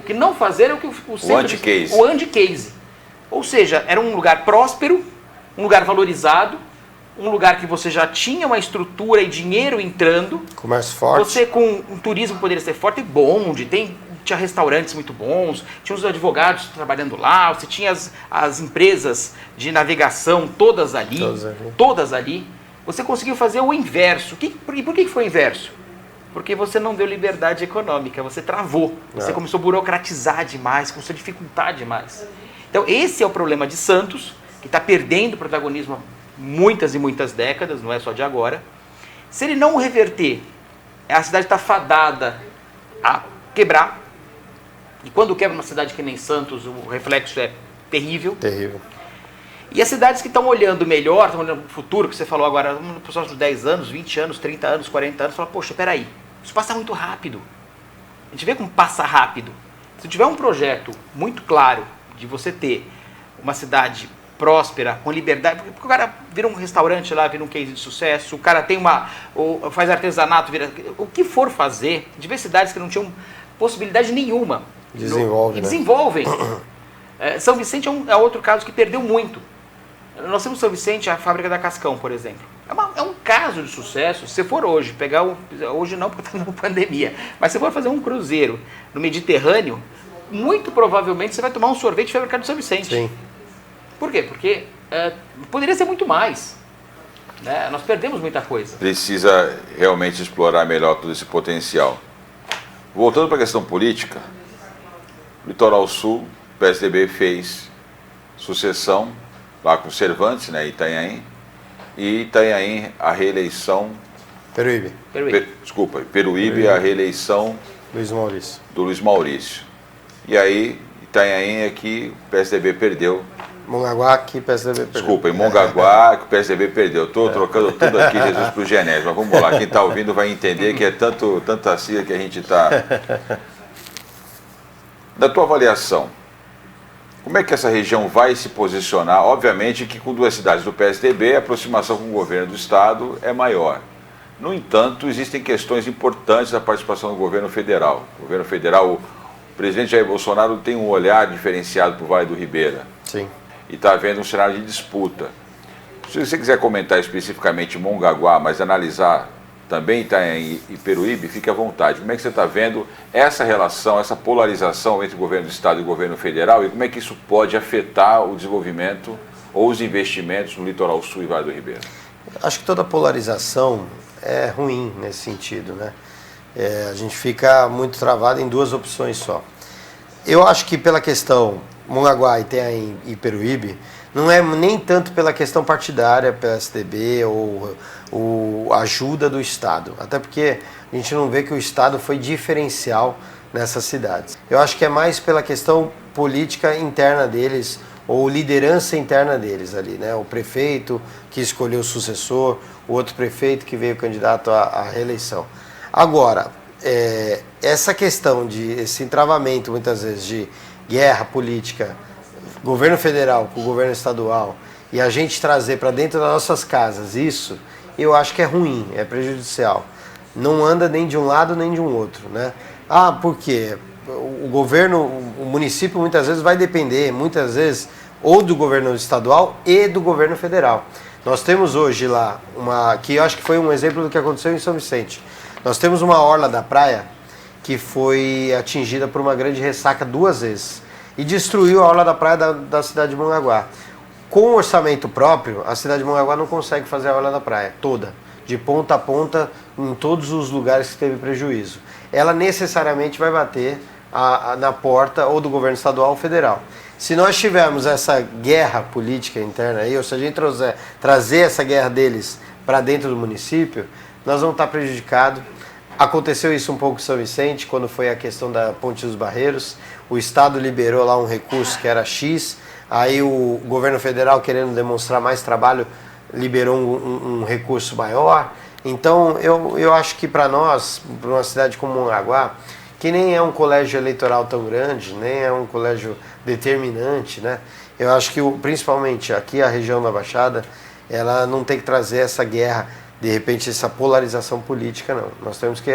O que não fazer é o que o centro... anti-case. O anti-case. Ou seja, era um lugar próspero, um lugar valorizado, um lugar que você já tinha uma estrutura e dinheiro entrando. Comércio forte. Você com um turismo poderia ser forte e bonde, tinha restaurantes muito bons, tinha os advogados trabalhando lá, você tinha as empresas de navegação todas ali. Você conseguiu fazer o inverso. E por que foi o inverso? Porque você não deu liberdade econômica, você travou. Você começou a burocratizar demais, começou a dificultar demais. Então esse é o problema de Santos, que está perdendo protagonismo há muitas e muitas décadas, não é só de agora. Se ele não reverter, a cidade está fadada a quebrar. E quando quebra uma cidade que nem Santos, o reflexo é terrível. Terrível. E as cidades que estão olhando melhor, estão olhando para o futuro, que você falou agora, nos próximos 10 anos, 20 anos, 30 anos, 40 anos, falam, poxa, peraí, isso passa muito rápido. A gente vê como passa rápido. Se tiver um projeto muito claro de você ter uma cidade próspera, com liberdade, porque o cara vira um restaurante lá, vira um case de sucesso, o cara tem faz artesanato, o que for fazer, diversidades que não tinham possibilidade nenhuma. Desenvolvem. São Vicente é outro caso que perdeu muito. Nós temos São Vicente, a fábrica da Cascão, por exemplo. É um caso de sucesso. Se for hoje, hoje não, porque está na pandemia, mas se for fazer um cruzeiro no Mediterrâneo, muito provavelmente você vai tomar um sorvete fabricado em São Vicente. Sim. Por quê? Porque poderia ser muito mais. Né? Nós perdemos muita coisa. Precisa realmente explorar melhor todo esse potencial. Voltando para a questão política, Litoral Sul, o PSDB fez sucessão lá com Cervantes, né, Itanhaém, e Itanhaém a reeleição... Peruíbe a reeleição do Luiz Maurício. E aí, Itanhaém é que o PSDB perdeu. Mongaguá que o PSDB perdeu. Desculpa, em Mongaguá que o PSDB perdeu. Estou trocando tudo aqui, Jesus, para o Genésio. Mas vamos lá, quem está ouvindo vai entender que é tanta sigla que a gente está... Da tua avaliação, como é que essa região vai se posicionar? Obviamente que com duas cidades do PSDB, a aproximação com o governo do Estado é maior. No entanto, existem questões importantes da participação do governo federal. O governo federal, o presidente Jair Bolsonaro tem um olhar diferenciado para o Vale do Ribeira. Sim. E está havendo um cenário de disputa. Se você quiser comentar especificamente Mongaguá, mas analisar também Itanhaém e Peruíbe, fique à vontade. Como é que você está vendo essa relação, essa polarização entre o governo do Estado e o governo federal e como é que isso pode afetar o desenvolvimento ou os investimentos no Litoral Sul e Vale do Ribeira? Acho que toda polarização é ruim nesse sentido, né? A gente fica muito travado em duas opções só. Eu acho que pela questão Mongaguá, Itanhaém e Peruíbe, não é nem tanto pela questão partidária, PSDB ou ajuda do Estado. Até porque a gente não vê que o Estado foi diferencial nessas cidades. Eu acho que é mais pela questão política interna deles, ou liderança interna deles ali, né? O prefeito que escolheu o sucessor, o outro prefeito que veio candidato à reeleição. Agora, essa questão esse entravamento muitas vezes de guerra política, governo federal com o governo estadual, e a gente trazer para dentro das nossas casas isso, eu acho que é ruim, é prejudicial. Não anda nem de um lado nem de um outro, né? Por quê? O governo, o município muitas vezes vai depender, muitas vezes, ou do governo estadual e do governo federal. Nós temos hoje lá, que eu acho que foi um exemplo do que aconteceu em São Vicente. Nós temos uma orla da praia que foi atingida por uma grande ressaca 2 vezes e destruiu a orla da praia da cidade de Mongaguá. Com orçamento próprio, a cidade de Mongaguá não consegue fazer a orla da praia toda, de ponta a ponta, em todos os lugares que teve prejuízo. Ela necessariamente vai bater na porta ou do governo estadual ou federal. Se nós tivermos essa guerra política interna aí, ou se a gente trazer essa guerra deles para dentro do município, nós vamos estar prejudicados. Aconteceu isso um pouco em São Vicente, quando foi a questão da Ponte dos Barreiros. O Estado liberou lá um recurso que era X, aí o governo federal, querendo demonstrar mais trabalho, liberou um recurso maior. Então, eu acho que para nós, para uma cidade como Mongaguá, que nem é um colégio eleitoral tão grande, nem é um colégio determinante, né? Eu acho que, principalmente aqui, a região da Baixada, ela não tem que trazer essa guerra, de repente, essa polarização política, não. Nós temos que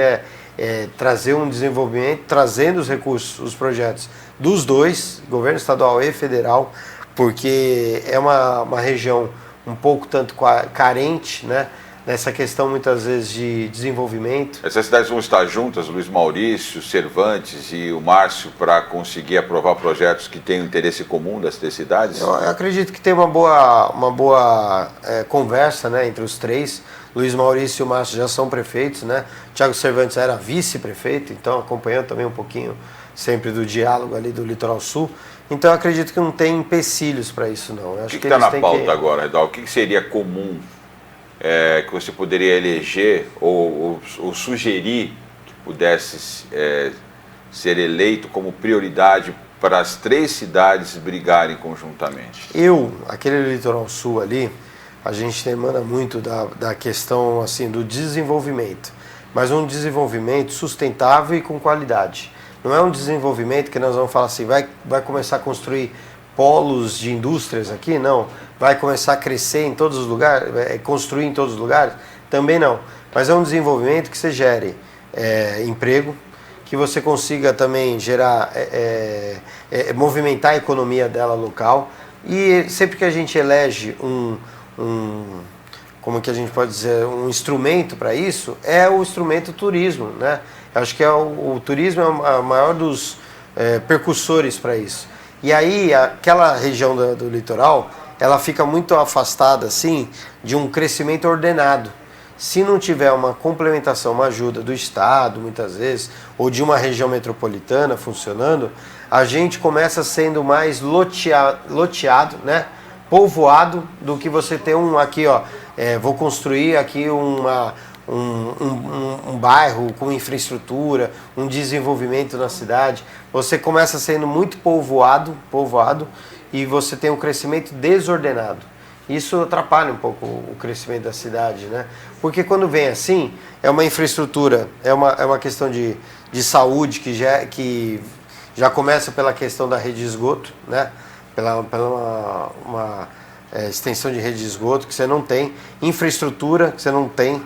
trazer um desenvolvimento, trazendo os recursos, os projetos dos dois, governo estadual e federal, porque é uma região um pouco tanto carente, né? Nessa questão muitas vezes de desenvolvimento. Essas cidades vão estar juntas, Luiz Maurício, Cervantes e o Márcio, para conseguir aprovar projetos que tenham interesse comum das três cidades? Eu acredito que tem uma boa conversa, né, entre os três. Luiz Maurício e o Márcio já são prefeitos, né? Tiago Cervantes era vice-prefeito, então acompanhando também um pouquinho sempre do diálogo ali do Litoral Sul. Então eu acredito que não tem empecilhos para isso, não. Eu acho o que está na pauta que... agora, Redal? O que seria comum que você poderia eleger ou sugerir que pudesse ser eleito como prioridade para as três cidades brigarem conjuntamente? Aquele Litoral Sul ali, a gente emana muito da questão assim, do desenvolvimento, mas um desenvolvimento sustentável e com qualidade. Não é um desenvolvimento que nós vamos falar assim, vai começar a construir polos de indústrias aqui, não. Vai começar a crescer em todos os lugares, construir em todos os lugares? Também não. Mas é um desenvolvimento que você gere emprego, que você consiga também gerar, movimentar a economia dela local. E sempre que a gente elege como que a gente pode dizer, um instrumento para isso, é o instrumento turismo, né? Eu acho que o turismo é o maior dos percussores para isso. E aí, aquela região do litoral, ela fica muito afastada, assim, de um crescimento ordenado. Se não tiver uma complementação, uma ajuda do Estado, muitas vezes, ou de uma região metropolitana funcionando, a gente começa sendo mais loteado, né? Povoado, do que você ter aqui, ó, vou construir aqui um bairro com infraestrutura, um desenvolvimento na cidade. Você começa sendo muito povoado e você tem um crescimento desordenado. Isso atrapalha um pouco o crescimento da cidade, né? Porque quando vem assim, é uma infraestrutura, é uma questão de saúde que já começa pela questão da rede de esgoto, né? Pela uma extensão de rede de esgoto que você não tem, infraestrutura que você não tem,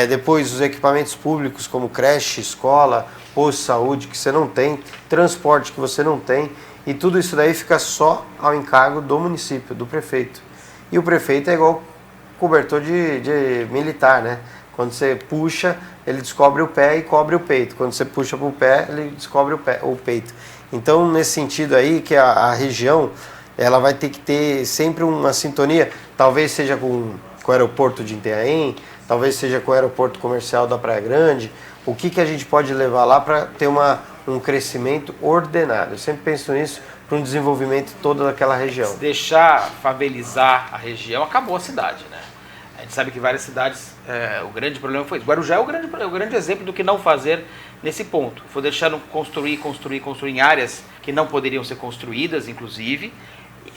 depois os equipamentos públicos como creche, escola, posto de saúde que você não tem, transporte que você não tem, e tudo isso daí fica só ao encargo do município, do prefeito. E o prefeito é igual cobertor de militar, né? Quando você puxa, ele descobre o pé e cobre o peito. Quando você puxa para o pé, ele descobre o peito. Então, nesse sentido aí, que a região ela vai ter que ter sempre uma sintonia, talvez seja com o aeroporto de Itanhaém, talvez seja com o aeroporto comercial da Praia Grande. O que a gente pode levar lá para ter um crescimento ordenado? Eu sempre penso nisso para um desenvolvimento toda daquela região. Se deixar favelizar a região, acabou a cidade, né? A gente sabe que várias cidades, o grande problema foi isso. Guarujá é o grande exemplo do que não fazer nesse ponto. Foi deixar construir em áreas que não poderiam ser construídas, inclusive.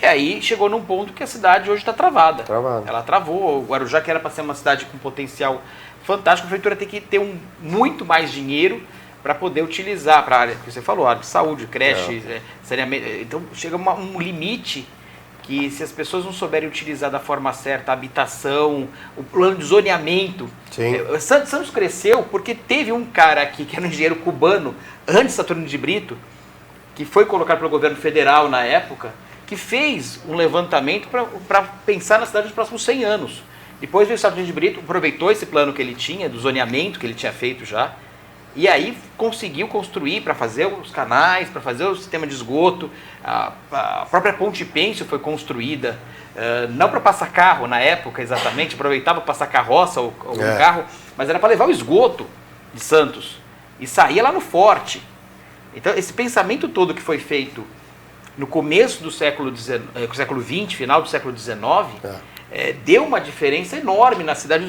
E aí chegou num ponto que a cidade hoje está travada. Ela travou. O Guarujá, que era para ser uma cidade com potencial fantástico, a prefeitura tem que ter muito mais dinheiro para poder utilizar para a área que você falou, área de saúde, creche, saneamento. Então chega um limite que, se as pessoas não souberem utilizar da forma certa a habitação, o plano de zoneamento. Santos cresceu porque teve um cara aqui que era um engenheiro cubano, antes Saturnino de Brito, que foi colocado pelo governo federal na época, que fez um levantamento para pensar na cidade nos próximos 100 anos. Depois veio o Saturnino de Brito, aproveitou esse plano que ele tinha, do zoneamento que ele tinha feito já, e aí conseguiu construir para fazer os canais, para fazer o sistema de esgoto. A própria Ponte Pênsil foi construída, não para passar carro na época exatamente, aproveitava para passar carroça ou um carro, mas era para levar o esgoto de Santos e saía lá no Forte. Então esse pensamento todo que foi feito no começo do século XX, final do século XIX, deu uma diferença enorme na cidade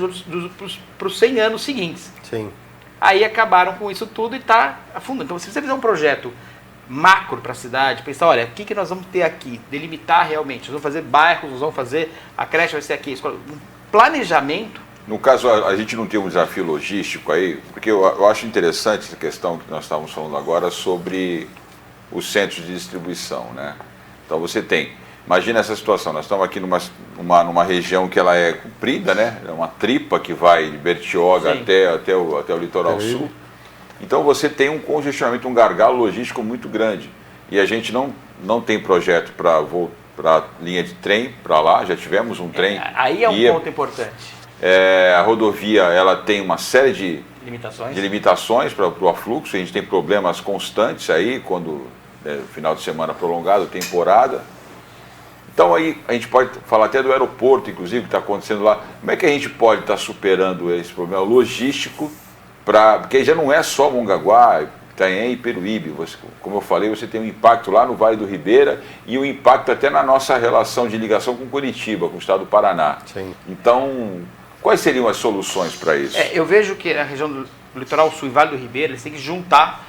para os 100 anos seguintes. Sim. Aí acabaram com isso tudo e está afundando. Então, se você fizer um projeto macro para a cidade, pensar, olha, o que nós vamos ter aqui? Delimitar realmente. Nós vamos fazer bairros, nós vamos fazer, a creche vai ser aqui, a escola. Um planejamento. No caso, a gente não tem um desafio logístico aí, porque eu acho interessante essa questão que nós estávamos falando agora sobre os centros de distribuição, né? Então você tem, imagina essa situação, nós estamos aqui numa região que ela é comprida, né? É uma tripa que vai de Bertioga até o litoral sul. Então você tem um congestionamento, um gargalo logístico muito grande. E a gente não tem projeto para para a linha de trem para lá, já tivemos um trem. Aí é um ponto importante. A rodovia ela tem uma série de limitações para o afluxo, a gente tem problemas constantes aí, quando final de semana prolongado, temporada. Então aí a gente pode falar até do aeroporto, inclusive, que está acontecendo lá. Como é que a gente pode estar superando esse problema logístico, porque já não é só Mongaguá, Itanhaém e Peruíbe. Como eu falei, você tem um impacto lá no Vale do Ribeira e um impacto até na nossa relação de ligação com Curitiba, com o estado do Paraná. Sim. Então, quais seriam as soluções para isso? Eu vejo que a região do Litoral Sul e Vale do Ribeira, eles têm que juntar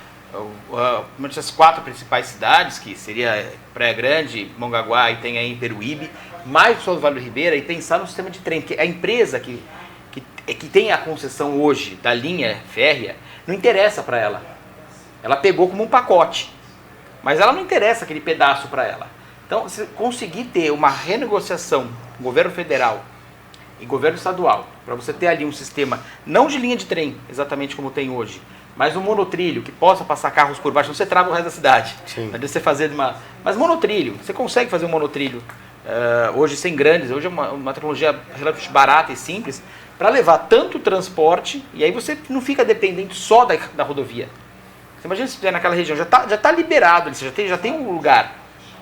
essas 4 principais cidades, que seria Praia Grande, Mongaguá, Itanhaém e Peruíbe, mais o pessoal do Vale do Ribeira, e pensar no sistema de trem, porque a empresa que tem a concessão hoje da linha férrea, não interessa para ela. Ela pegou como um pacote, mas ela não interessa aquele pedaço para ela. Então, se conseguir ter uma renegociação com o governo federal e governo estadual, para você ter ali um sistema, não de linha de trem, exatamente como tem hoje, mas um monotrilho que possa passar carros por baixo, não você trava o resto da cidade. Não adianta você fazer mas monotrilho, você consegue fazer um monotrilho hoje sem grandes, hoje é uma tecnologia relativamente barata e simples, para levar tanto transporte, e aí você não fica dependente só da rodovia. Você imagina se estiver naquela região, já tá liberado, você já tem um lugar,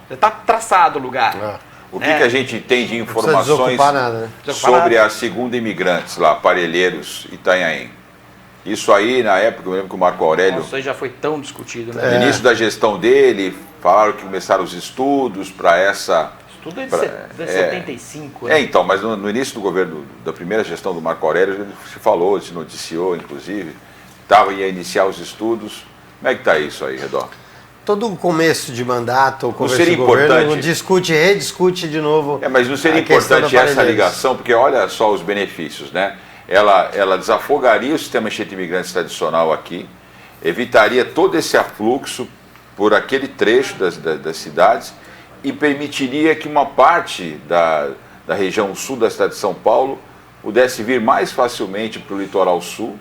já está traçado o lugar. O que a gente tem de informações sobre a segunda Imigrantes lá, Parelheiros, Itanhaém? Isso aí, na época, eu lembro que o Marco Aurélio... Isso aí já foi tão discutido, né? No início da gestão dele, falaram que começaram os estudos para essa... Estudo é de 75, né? Então, mas no início do governo, da primeira gestão do Marco Aurélio, se falou, se noticiou, inclusive, ia iniciar os estudos. Como é que está isso aí, Redó? Todo começo de mandato, ou começo de governo, rediscute de novo. Mas não seria importante essa ligação, porque olha só os benefícios, né? Ela desafogaria o sistema Anchieta Imigrantes tradicional aqui, evitaria todo esse afluxo por aquele trecho das cidades e permitiria que uma parte da região sul da cidade de São Paulo pudesse vir mais facilmente para o litoral sul,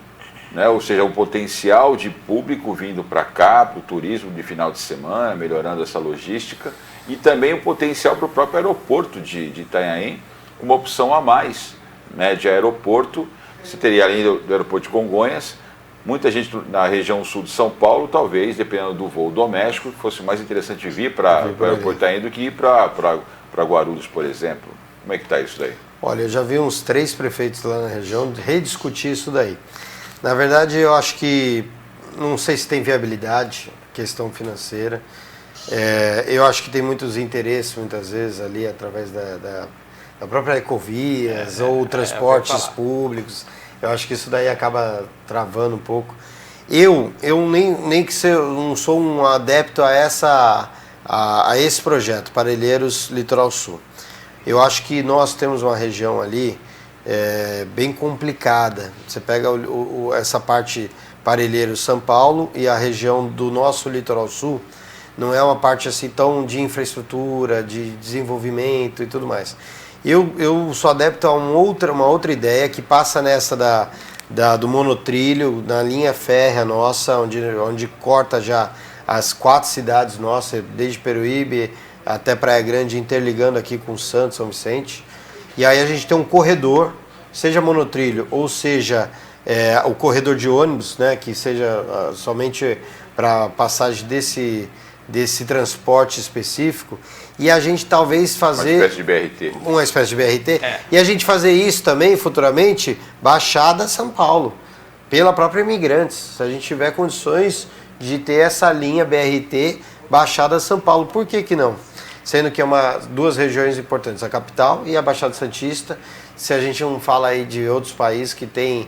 né? Ou seja, o potencial de público vindo para cá, para o turismo de final de semana, melhorando essa logística, e também o potencial para o próprio aeroporto de Itanhaém, uma opção a mais, né, de aeroporto. Você teria, além do aeroporto de Congonhas, muita gente na região sul de São Paulo, talvez, dependendo do voo doméstico, fosse mais interessante vir para o aeroporto Itanhaém do que ir para Guarulhos, por exemplo. Como é que está isso daí? Olha, eu já vi uns 3 prefeitos lá na região rediscutir isso daí. Na verdade, eu acho que, não sei se tem viabilidade, questão financeira. Eu acho que tem muitos interesses, muitas vezes, ali, através da própria Ecovias ou transportes públicos. Eu acho que isso daí acaba travando um pouco. Eu nem que não sou um adepto a esse projeto, Parelheiros Litoral Sul. Eu acho que nós temos uma região ali bem complicada. Você pega essa parte Parelheiros São Paulo e a região do nosso Litoral Sul, não é uma parte assim tão de infraestrutura, de desenvolvimento e tudo mais. Eu sou adepto a uma outra ideia que passa nessa do monotrilho, na linha férrea nossa, onde corta já as 4 cidades nossas, desde Peruíbe até Praia Grande, interligando aqui com Santos, São Vicente. E aí a gente tem um corredor, seja monotrilho ou seja o corredor de ônibus, né, que seja somente para passagem desse transporte específico, e a gente talvez fazer... Uma espécie de BRT. Uma espécie de BRT. E a gente fazer isso também, futuramente, Baixada São Paulo, pela própria Imigrantes. Se a gente tiver condições de ter essa linha BRT Baixada São Paulo, por que não? Sendo que é duas regiões importantes, a capital e a Baixada Santista. Se a gente não fala aí de outros países que têm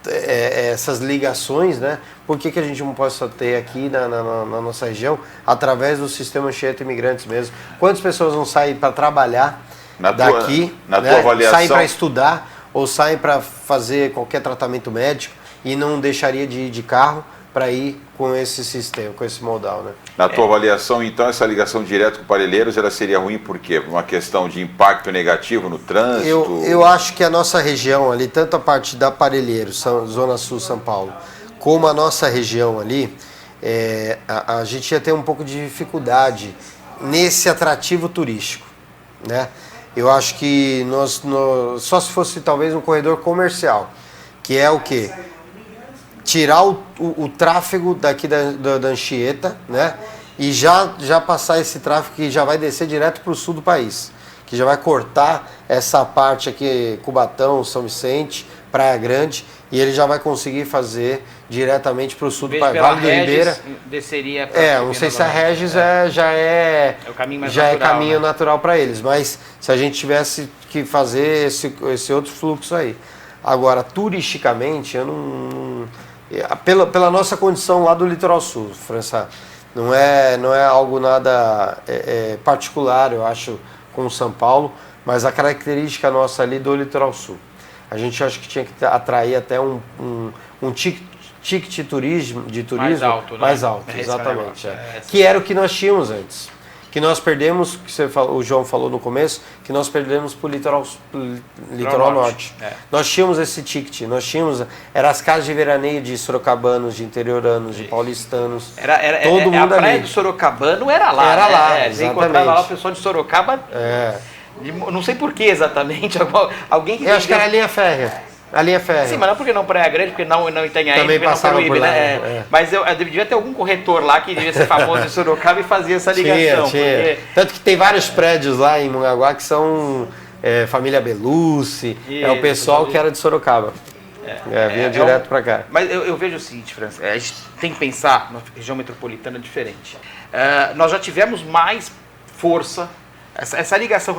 essas ligações, né? Por que a gente não possa ter aqui na nossa região, através do sistema Anchieta Imigrantes mesmo? Quantas pessoas não saem para trabalhar daqui, na tua avaliação, saem para estudar ou saem para fazer qualquer tratamento médico e não deixaria de ir de carro para ir com esse sistema, com esse modal, né? Na tua avaliação, então, essa ligação direta com Parelheiros, ela seria ruim por quê? Por uma questão de impacto negativo no trânsito? Eu acho que a nossa região ali, tanto a parte da Parelheiros, Zona Sul, São Paulo, como a nossa região ali, a gente ia ter um pouco de dificuldade nesse atrativo turístico. né? Eu acho que só se fosse talvez um corredor comercial, que é o quê? Tirar o tráfego daqui da Anchieta, né? E já passar esse tráfego que já vai descer direto para o sul do país, que já vai cortar essa parte aqui, Cubatão, São Vicente, Praia Grande, e ele já vai conseguir fazer diretamente para o sul do país. Vale do Ribeira desceria para não sei se a Regis já é o caminho mais natural, é caminho natural para eles, mas se a gente tivesse que fazer esse outro fluxo aí. Agora, turisticamente, eu não pela nossa condição lá do Litoral Sul, França, não é algo nada particular, eu acho, com São Paulo, mas a característica nossa ali do Litoral Sul. A gente acha que tinha que atrair até um ticket de turismo mais alto, exatamente. Que era o que nós tínhamos antes. Que nós perdemos, o João falou no começo, que nós perdemos para o litoral norte. Nós tínhamos esse ticket, eram as casas de veraneio de sorocabanos, de interioranos, de paulistanos, todo mundo a praia ali. do Sorocabano era lá. Era lá, você encontrava lá o pessoal de Sorocaba, não sei por que exatamente, alguém que... Eu acho que era a linha férrea. A linha férrea. Sim, mas não porque não Praia Grande, porque não Itanhaém, também porque não Peruíbe, né? Mas eu devia ter algum corretor lá que devia ser famoso em Sorocaba e fazia essa ligação. Tinha. Porque... Tanto que tem vários prédios lá em Mongaguá que são família Belucci, é o pessoal que era de Sorocaba. Vinha direto para cá. Mas eu vejo o seguinte, França, a gente tem que pensar na região metropolitana diferente. Nós já tivemos mais força, essa ligação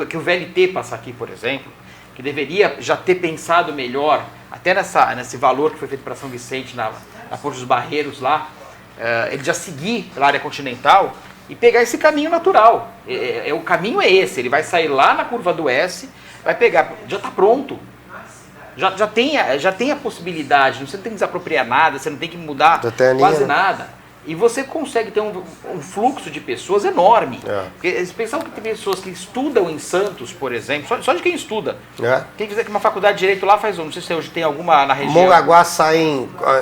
que o VLT passa aqui, por exemplo, que deveria já ter pensado melhor, até nesse valor que foi feito para São Vicente, na Ponte dos Barreiros lá, ele já seguir pela área continental e pegar esse caminho natural. O caminho é esse, ele vai sair lá na curva do S, vai pegar, já está pronto. Já tem a possibilidade, você não tem que desapropriar nada, você não tem que mudar quase nada. E você consegue ter um fluxo de pessoas enorme. Porque se pensar que tem pessoas que estudam em Santos, por exemplo, só de quem estuda. Quem quiser que uma faculdade de Direito lá faz não sei se hoje tem alguma na região. Mongaguá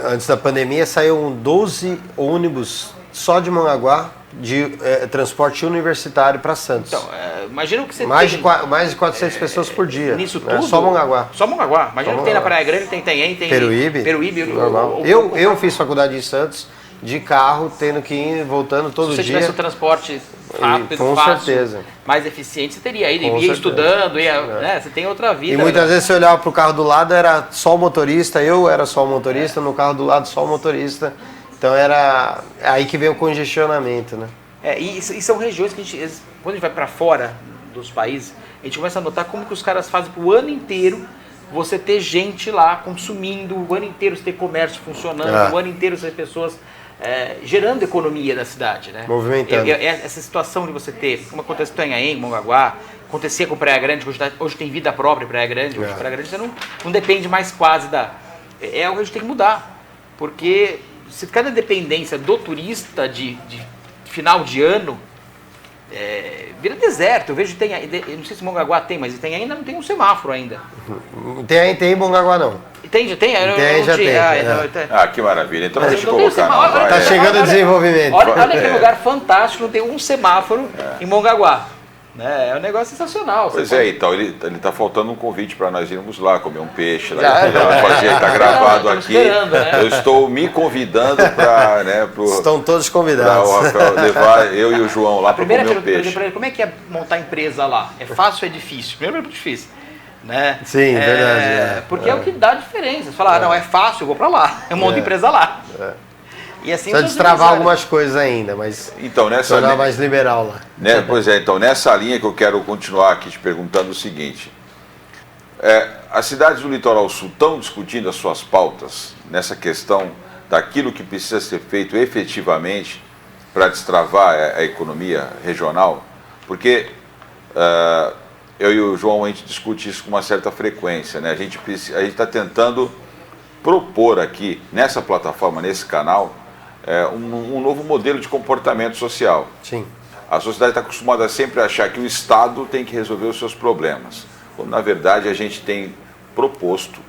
antes da pandemia, saíram 12 ônibus só de Mongaguá, de transporte universitário para Santos. Então, imagina o que você mais tem. Mais de 400 pessoas por dia. Nisso tudo? Só Mongaguá. Só Mongaguá. Imagina que tem na Praia Grande, tem Itanhaém, tem Peruíbe. Normal. Eu fiz faculdade em Santos, de carro, tendo que ir voltando todo dia. Se você tivesse o transporte rápido, com fácil, certeza. mais eficiente, você teria ido, ia estudando, né? Você tem outra vida. E muitas vezes você olhava para o carro do lado, era só o motorista, eu era só o motorista, no carro do lado só o motorista. Então era aí que vem o congestionamento, né? E são regiões que quando a gente vai para fora dos países, a gente começa a notar como que os caras fazem pro ano inteiro você ter gente lá consumindo, o ano inteiro você ter comércio funcionando, o ano inteiro você ter pessoas gerando economia da cidade, né? Movimentando. Essa situação de você ter, como acontece em Itanhaém, Mongaguá, acontecia com Praia Grande, hoje tem vida própria em Praia Grande, hoje Praia Grande você não depende mais quase da... É algo que a gente tem que mudar, porque se ficar na dependência do turista de final de ano, vira deserto. Eu vejo, eu não sei se Mongaguá tem, mas ainda não tem um semáforo ainda. Tem em Mongaguá não. Já tem? Já tem. Que maravilha. Então deixa eu colocar. Está chegando o desenvolvimento. Olha que lugar fantástico, não tem um semáforo em Mongaguá. É um negócio sensacional. Pois então, ele tá faltando um convite para nós irmos lá comer um peixe. Está gravado aqui. Né? Eu estou me convidando para... Estão todos convidados. Para levar eu e o João lá para comer um peixe. Como é que é montar empresa lá? É fácil ou é difícil? Primeiro é muito difícil. Né? Sim, verdade. Porque é o que dá diferença. Você fala, não, é fácil, eu vou para lá. Eu monto empresa lá. E assim precisa destravar algumas coisas ainda, mas então, nessa linha, mais liberal lá. Pois então, nessa linha que eu quero continuar aqui te perguntando o seguinte. As cidades do Litoral Sul estão discutindo as suas pautas nessa questão daquilo que precisa ser feito efetivamente para destravar a economia regional? Porque eu e o João, a gente discute isso com uma certa frequência, né? A gente está tentando propor aqui, nessa plataforma, nesse canal, um novo modelo de comportamento social. Sim. A sociedade está acostumada sempre a achar que o Estado tem que resolver os seus problemas, quando na verdade a gente tem proposto,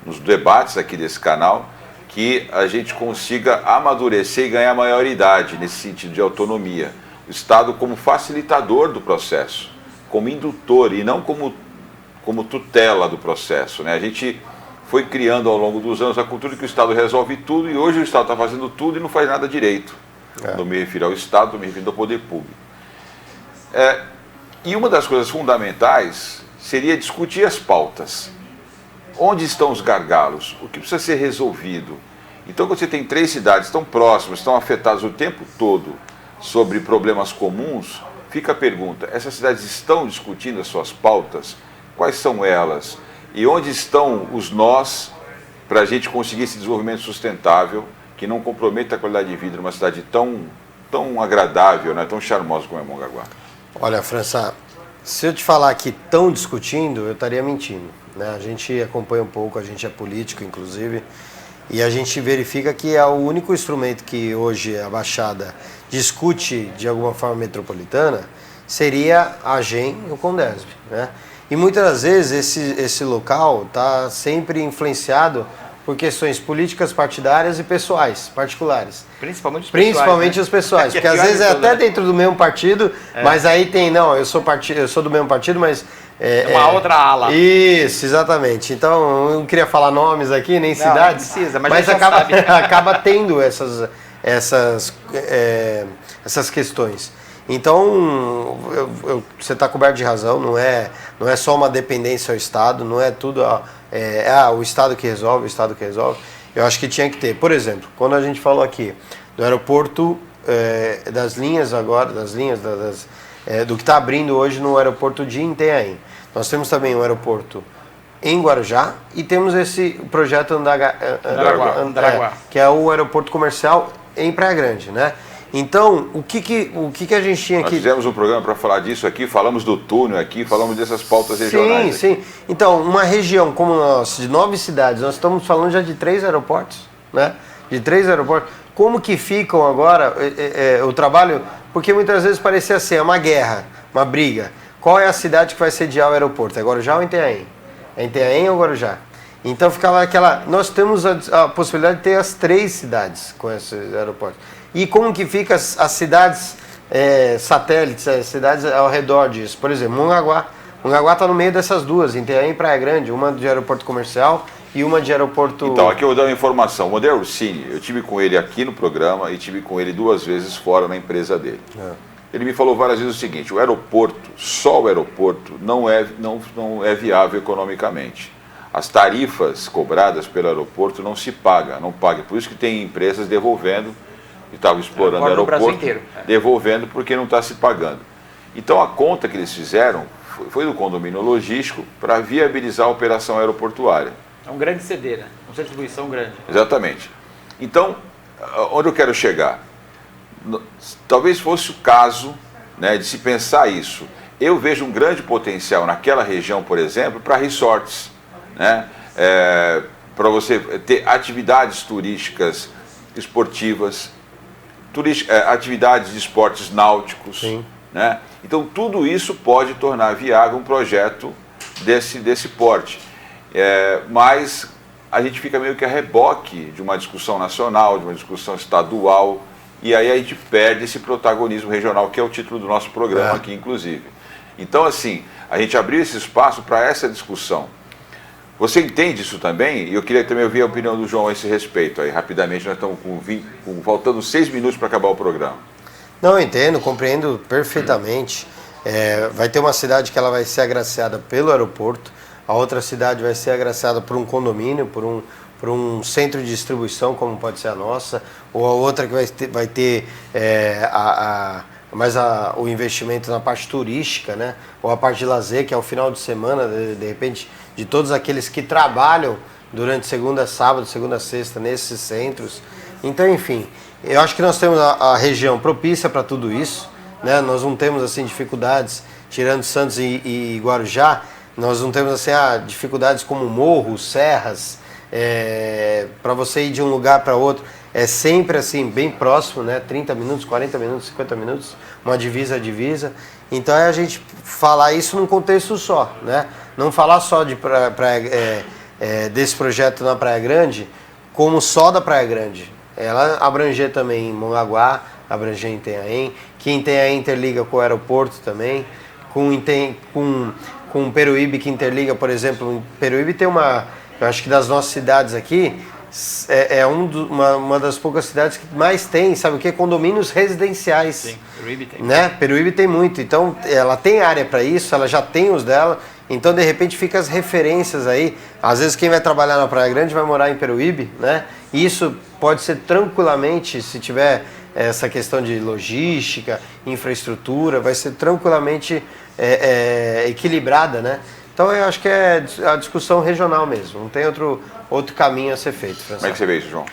nos debates aqui desse canal, que a gente consiga amadurecer e ganhar maioridade nesse sentido de autonomia. O Estado como facilitador do processo, como indutor e não como tutela do processo, né? A gente foi criando ao longo dos anos a cultura que o Estado resolve tudo e hoje o Estado está fazendo tudo e não faz nada direito. Não me refiro ao Estado, me refiro ao poder público. E uma das coisas fundamentais seria discutir as pautas. Onde estão os gargalos? O que precisa ser resolvido? Então, quando você tem 3 cidades tão próximas, tão afetadas o tempo todo sobre problemas comuns, fica a pergunta, essas cidades estão discutindo as suas pautas? Quais são elas? E onde estão os nós para a gente conseguir esse desenvolvimento sustentável que não comprometa a qualidade de vida numa cidade tão agradável, né, tão charmosa como é Mongaguá? Olha, França, se eu te falar que estão discutindo, eu estaria mentindo, né? A gente acompanha um pouco, a gente é político, inclusive, e a gente verifica que é o único instrumento que hoje a Baixada discute de alguma forma metropolitana seria a AGEM e o Condesb, né? E muitas das vezes esse local está sempre influenciado por questões políticas partidárias e pessoais, particulares. Principalmente os pessoais. Principalmente, né? Os pessoais, porque às vezes é até dentro do mesmo partido, mas aí tem, não, eu sou do mesmo partido, mas... uma outra ala. Isso, exatamente. Então, eu não queria falar nomes aqui, nem cidades, não precisa, mas acaba tendo essas questões. Então, você está coberto de razão, não é só uma dependência ao Estado, não é tudo o Estado que resolve, o Estado que resolve. Eu acho que tinha que ter. Por exemplo, quando a gente falou aqui do aeroporto, das linhas agora, do que está abrindo hoje no aeroporto de Itanhaém. Nós temos também um aeroporto em Guarujá e temos esse projeto Andaraguá, que é o aeroporto comercial em Praia Grande, né? Então, o que a gente tinha aqui... Nós fizemos um programa para falar disso aqui, falamos do túnel aqui, falamos dessas pautas regionais. Sim. Então, uma região como nós, de 9 cidades, nós estamos falando já de 3 aeroportos, né? De 3 aeroportos. Como que ficam agora o trabalho? Porque muitas vezes parecia assim, é uma guerra, uma briga. Qual é a cidade que vai sediar o aeroporto? É Guarujá ou Itanhaém? É Itanhaém ou Guarujá? Então ficava aquela... Nós temos a possibilidade de ter as 3 cidades com esses aeroportos. E como que fica as cidades satélites, as cidades ao redor disso? Por exemplo, Mongaguá. Mongaguá está no meio dessas duas, Itanhaém e Praia Grande, uma de aeroporto comercial e uma de aeroporto... Então, aqui eu vou dar uma informação. O Modé Ursini, eu tive com ele aqui no programa e tive com ele 2 vezes fora na empresa dele. Ele me falou várias vezes o seguinte, o aeroporto, só o aeroporto, não é viável economicamente. As tarifas cobradas pelo aeroporto não se pagam, não pagam. Por isso que tem empresas devolvendo, que estavam explorando o aeroporto, devolvendo porque não está se pagando. Então a conta que eles fizeram foi do condomínio logístico para viabilizar a operação aeroportuária. É um grande CD, né? Uma distribuição grande. Exatamente. Então, onde eu quero chegar? Talvez fosse o caso, né, de se pensar isso. Eu vejo um grande potencial naquela região, por exemplo, para resorts, né? Para você ter atividades turísticas esportivas, atividades de esportes náuticos. Sim. Né? Então tudo isso pode tornar viável um projeto desse porte. Mas a gente fica meio que a reboque de uma discussão nacional, de uma discussão estadual, e aí a gente perde esse protagonismo regional, que é o título do nosso programa aqui, inclusive. Então, assim, a gente abriu esse espaço para essa discussão. Você entende isso também? E eu queria também ouvir a opinião do João a esse respeito. Aí, rapidamente, nós estamos faltando 6 minutos para acabar o programa. Não, eu entendo, compreendo perfeitamente. Vai ter uma cidade que ela vai ser agraciada pelo aeroporto, a outra cidade vai ser agraciada por um condomínio, por um centro de distribuição, como pode ser a nossa, ou a outra que vai ter o investimento na parte turística, né? Ou a parte de lazer, que é o final de semana, de repente, de todos aqueles que trabalham durante segunda a sábado, segunda a sexta, nesses centros. Então, enfim, eu acho que nós temos a região propícia para tudo isso, né? Nós não temos assim dificuldades, tirando Santos e Guarujá, nós não temos assim dificuldades como morros, serras, para você ir de um lugar para outro. É sempre assim, bem próximo, né? 30 minutos, 40 minutos, 50 minutos, uma divisa a divisa. Então é a gente falar isso num contexto só, né? Não falar só desse projeto na Praia Grande, como só da Praia Grande. Ela abranger também Mongaguá, abranger Itanhaém, que Itanhaém interliga com o aeroporto também, com Peruíbe que interliga, por exemplo, Peruíbe tem eu acho que das nossas cidades aqui, uma das poucas cidades que mais tem, sabe o que? Condomínios residenciais. Sim, Peruíbe tem. Né? Peruíbe tem muito, então ela tem área para isso, ela já tem os dela, então de repente fica as referências aí. Às vezes quem vai trabalhar na Praia Grande vai morar em Peruíbe, né? E isso pode ser tranquilamente, se tiver essa questão de logística, infraestrutura, vai ser tranquilamente equilibrada, né? Então eu acho que é a discussão regional mesmo, não tem outro caminho a ser feito, Francisco. Como é que você vê isso, João?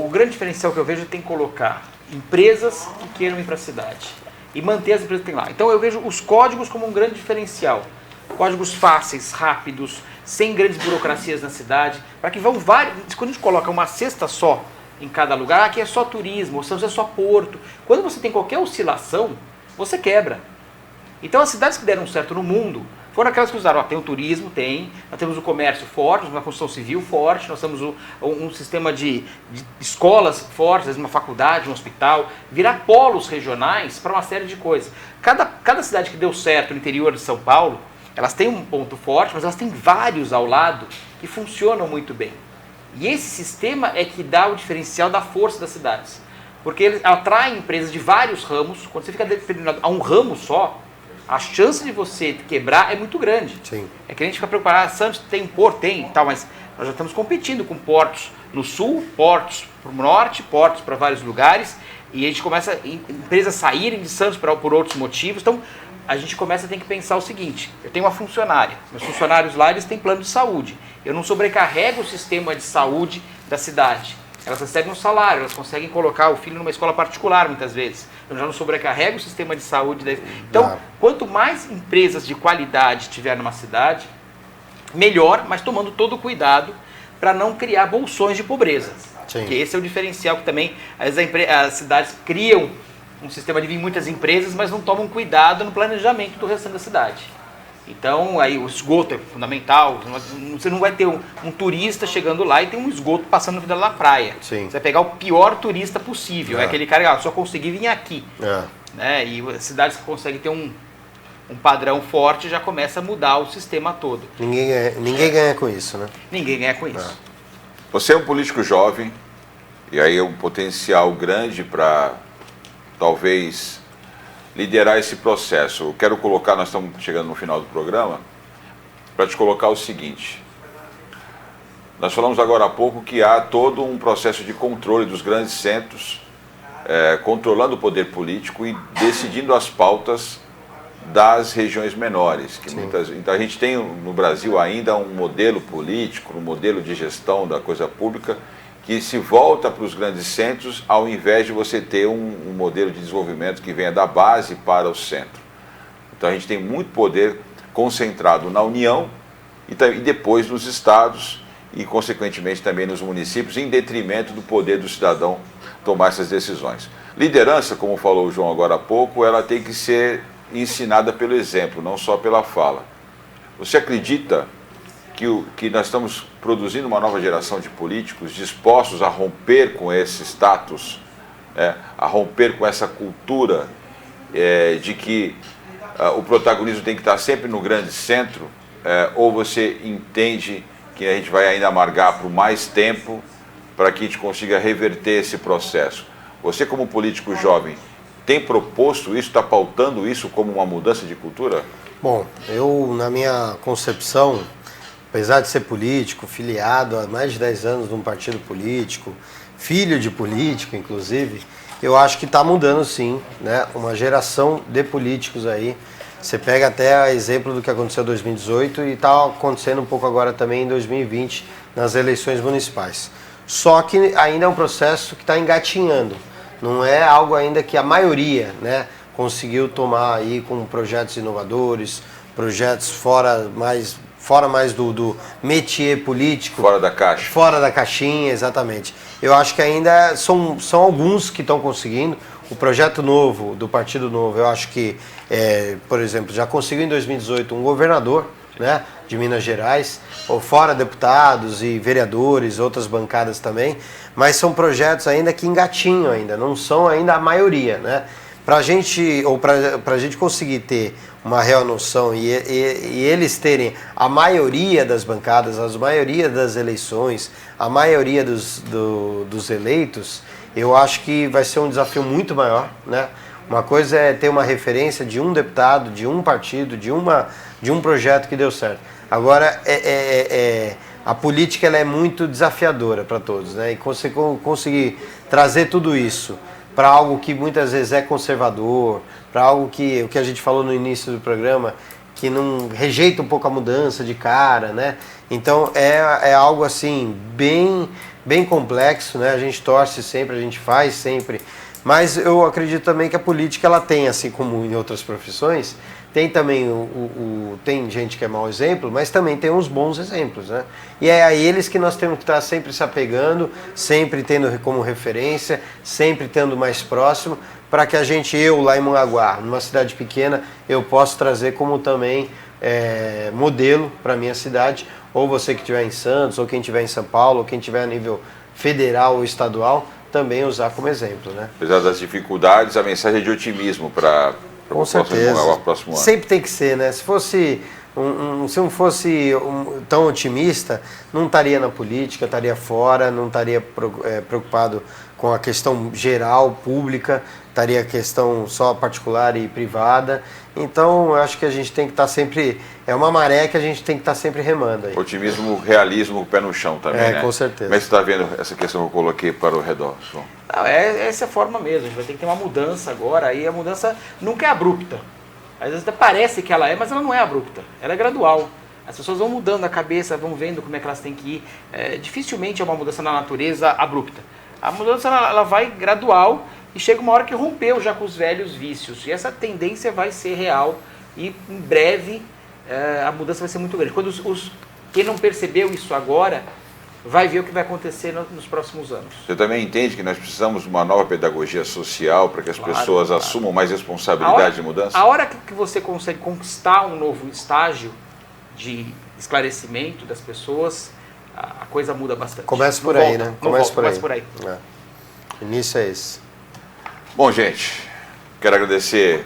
O grande diferencial que eu vejo é tem que colocar empresas que queiram ir para a cidade e manter as empresas que tem lá. Então eu vejo os códigos como um grande diferencial. Códigos fáceis, rápidos, sem grandes burocracias na cidade, para que vão vários. Quando a gente coloca uma cesta só em cada lugar, aqui é só turismo, ou seja, é só porto. Quando você tem qualquer oscilação, você quebra. Então as cidades que deram certo no mundo foram aquelas que usaram, tem o turismo, nós temos o comércio forte, uma construção civil forte, nós temos um sistema de escolas fortes, uma faculdade, um hospital, virar polos regionais para uma série de coisas. Cada cidade que deu certo no interior de São Paulo, elas têm um ponto forte, mas elas têm vários ao lado que funcionam muito bem. E esse sistema é que dá o diferencial da força das cidades. Porque ele atrai empresas de vários ramos, quando você fica determinado a um ramo só, a chance de você quebrar é muito grande. Sim. É que a gente fica preocupado, Santos tem porto, tal, mas nós já estamos competindo com portos no sul, portos para o norte, portos para vários lugares, e a gente começa, empresas saírem de Santos por outros motivos, então a gente começa a ter que pensar o seguinte, eu tenho uma funcionária, meus funcionários lá, eles têm plano de saúde, eu não sobrecarrego o sistema de saúde da cidade, elas recebem um salário, elas conseguem colocar o filho numa escola particular muitas vezes, eu já não sobrecarrego o sistema de saúde. Então, quanto mais empresas de qualidade tiver numa cidade, melhor, mas tomando todo o cuidado para não criar bolsões de pobreza. Sim. Porque esse é o diferencial que também as cidades criam um sistema de vir muitas empresas, mas não tomam cuidado no planejamento do restante da cidade. Então, aí o esgoto é fundamental. Você não vai ter um turista chegando lá e tem um esgoto passando no final da praia. Sim. Você vai pegar o pior turista possível. É aquele cara que só consegui vir aqui. Né? E as cidades que conseguem ter um padrão forte já começa a mudar o sistema todo. Ninguém ganha com isso, né? Ninguém ganha com isso. Você é um político jovem, e aí é um potencial grande para talvez liderar esse processo. Eu quero colocar, nós estamos chegando no final do programa, para te colocar o seguinte. Nós falamos agora há pouco que há todo um processo de controle dos grandes centros, controlando o poder político e decidindo as pautas das regiões menores. Então a gente tem no Brasil ainda um modelo político, um modelo de gestão da coisa pública que se volta para os grandes centros ao invés de você ter um modelo de desenvolvimento que venha da base para o centro. Então a gente tem muito poder concentrado na União e depois nos estados e consequentemente também nos municípios, em detrimento do poder do cidadão tomar essas decisões. Liderança, como falou o João agora há pouco, ela tem que ser ensinada pelo exemplo, não só pela fala. Você acredita que nós estamos produzindo uma nova geração de políticos dispostos a romper com esse status, a romper com essa cultura de que o protagonismo tem que estar sempre no grande centro, ou você entende que a gente vai ainda amargar por mais tempo para que a gente consiga reverter esse processo? Você, como político jovem, tem proposto isso, está pautando isso como uma mudança de cultura? Bom, eu, na minha concepção, apesar de ser político, filiado há mais de 10 anos num partido político, filho de político, inclusive, eu acho que está mudando sim, né? Uma geração de políticos aí. Você pega até exemplo do que aconteceu em 2018 e está acontecendo um pouco agora também em 2020, nas eleições municipais. Só que ainda é um processo que está engatinhando. Não é algo ainda que a maioria, né, conseguiu tomar aí com projetos inovadores, projetos fora mais do métier político. Fora da caixa. Fora da caixinha, exatamente. Eu acho que ainda são alguns que estão conseguindo. O projeto novo, do Partido Novo, eu acho que, por exemplo, já conseguiu em 2018 um governador, né, de Minas Gerais, ou fora deputados e vereadores, outras bancadas também, mas são projetos ainda que engatinham ainda, não são ainda a maioria, né? para a gente conseguir ter uma real noção e eles terem a maioria das bancadas, a maioria das eleições, a maioria dos eleitos, eu acho que vai ser um desafio muito maior, né? Uma coisa é ter uma referência de um deputado, de um partido, de um projeto que deu certo. Agora, a política ela é muito desafiadora para todos, né? E você conseguir trazer tudo isso para algo que muitas vezes é conservador, para algo que o que a gente falou no início do programa, que não rejeita um pouco a mudança de cara, né? Então é algo assim bem complexo, né? A gente torce sempre, a gente faz sempre, mas eu acredito também que a política ela tem, assim como em outras profissões, tem também tem gente que é mau exemplo, mas também tem uns bons exemplos, né? E é a eles que nós temos que estar sempre se apegando, sempre tendo como referência, sempre tendo mais próximo, para que eu lá em Mongaguá, numa cidade pequena, eu possa trazer como também modelo para a minha cidade, ou você que estiver em Santos, ou quem estiver em São Paulo, ou quem estiver a nível federal ou estadual, também usar como exemplo, né? Apesar das dificuldades, a mensagem é de otimismo para com certeza. Próximo ano. Sempre tem que ser, né? Se não fosse tão otimista, não estaria na política, estaria fora, não estaria preocupado com a questão geral, pública, estaria a questão só particular e privada. Então, eu acho que a gente tem que estar sempre... É uma maré que a gente tem que estar sempre remando aí. Otimismo, realismo, pé no chão também, né? Com certeza. Mas você está vendo essa questão que eu coloquei para o redor, João? Não, essa é a forma mesmo. A gente vai ter que ter uma mudança agora. E a mudança nunca é abrupta. Às vezes até parece que ela é, mas ela não é abrupta. Ela é gradual. As pessoas vão mudando a cabeça, vão vendo como é que elas têm que ir. Dificilmente é uma mudança na natureza abrupta. A mudança ela vai gradual e chega uma hora que rompeu já com os velhos vícios. E essa tendência vai ser real e em breve a mudança vai ser muito grande. Quando quem não percebeu isso agora vai ver o que vai acontecer nos próximos anos. Você também entende que nós precisamos de uma nova pedagogia social para que as pessoas assumam mais responsabilidade de mudança? A hora que você consegue conquistar um novo estágio de esclarecimento das pessoas, a coisa muda bastante. Começa por aí, né? Começa por aí. O início é esse. Bom, gente, quero agradecer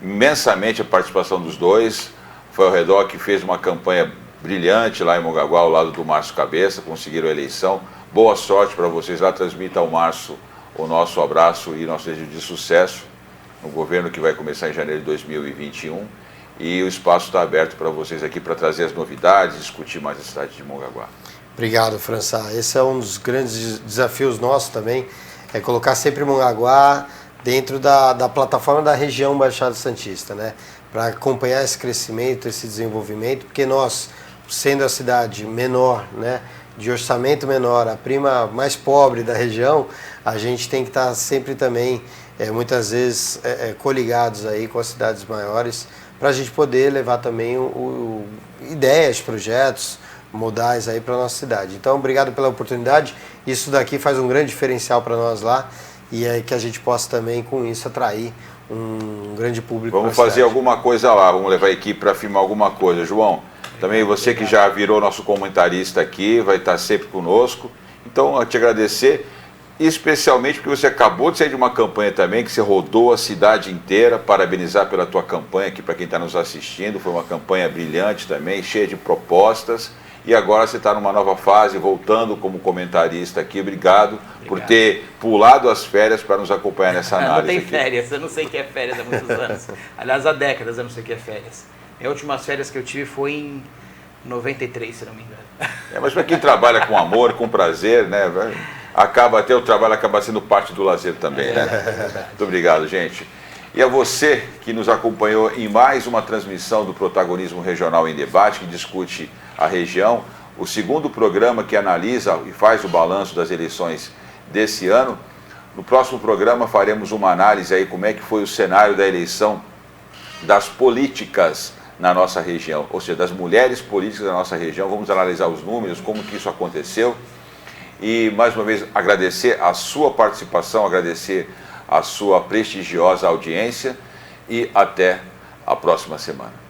imensamente a participação dos dois. Foi o Redó que fez uma campanha brilhante lá em Mongaguá, ao lado do Márcio Cabeça, conseguiram a eleição. Boa sorte para vocês lá, transmita ao Márcio o nosso abraço e nosso desejo de sucesso no governo que vai começar em janeiro de 2021. E o espaço está aberto para vocês aqui para trazer as novidades, discutir mais a cidade de Mongaguá. Obrigado, Françá. Esse é um dos grandes desafios nossos também, é colocar sempre Mongaguá dentro da plataforma da região Baixada Santista, né? Para acompanhar esse crescimento, esse desenvolvimento, porque nós, sendo a cidade menor, né, de orçamento menor, a prima mais pobre da região, a gente tem que estar sempre também, muitas vezes, coligados aí com as cidades maiores, para a gente poder levar também ideias, projetos, modais aí para a nossa cidade. Então, obrigado pela oportunidade. Isso daqui faz um grande diferencial para nós lá e é que a gente possa também, com isso, atrair um grande público. Vamos fazer alguma coisa lá, vamos levar a equipe para filmar alguma coisa. João, também você que já virou nosso comentarista aqui, vai estar sempre conosco. Então, eu te agradecer, especialmente porque você acabou de sair de uma campanha também, que você rodou a cidade inteira. Parabenizar pela tua campanha aqui para quem está nos assistindo. Foi uma campanha brilhante também, cheia de propostas. E agora você está numa nova fase, voltando como comentarista aqui. Obrigado por ter pulado as férias para nos acompanhar nessa análise. Não tem aqui. férias, eu não sei o que é férias há muitos anos. Aliás, há décadas eu não sei o que é férias. Minhas últimas férias que eu tive foi em 93, se não me engano. Mas para quem trabalha com amor, com prazer, né? Até o trabalho acaba sendo parte do lazer também, né? Muito obrigado, gente. E a você que nos acompanhou em mais uma transmissão do Protagonismo Regional em Debate, que discute a região, o segundo programa que analisa e faz o balanço das eleições desse ano. No próximo programa faremos uma análise aí como é que foi o cenário da eleição das políticas na nossa região, ou seja, das mulheres políticas da nossa região. Vamos analisar os números, como que isso aconteceu. E mais uma vez agradecer a sua participação, agradecer a sua prestigiosa audiência e até a próxima semana.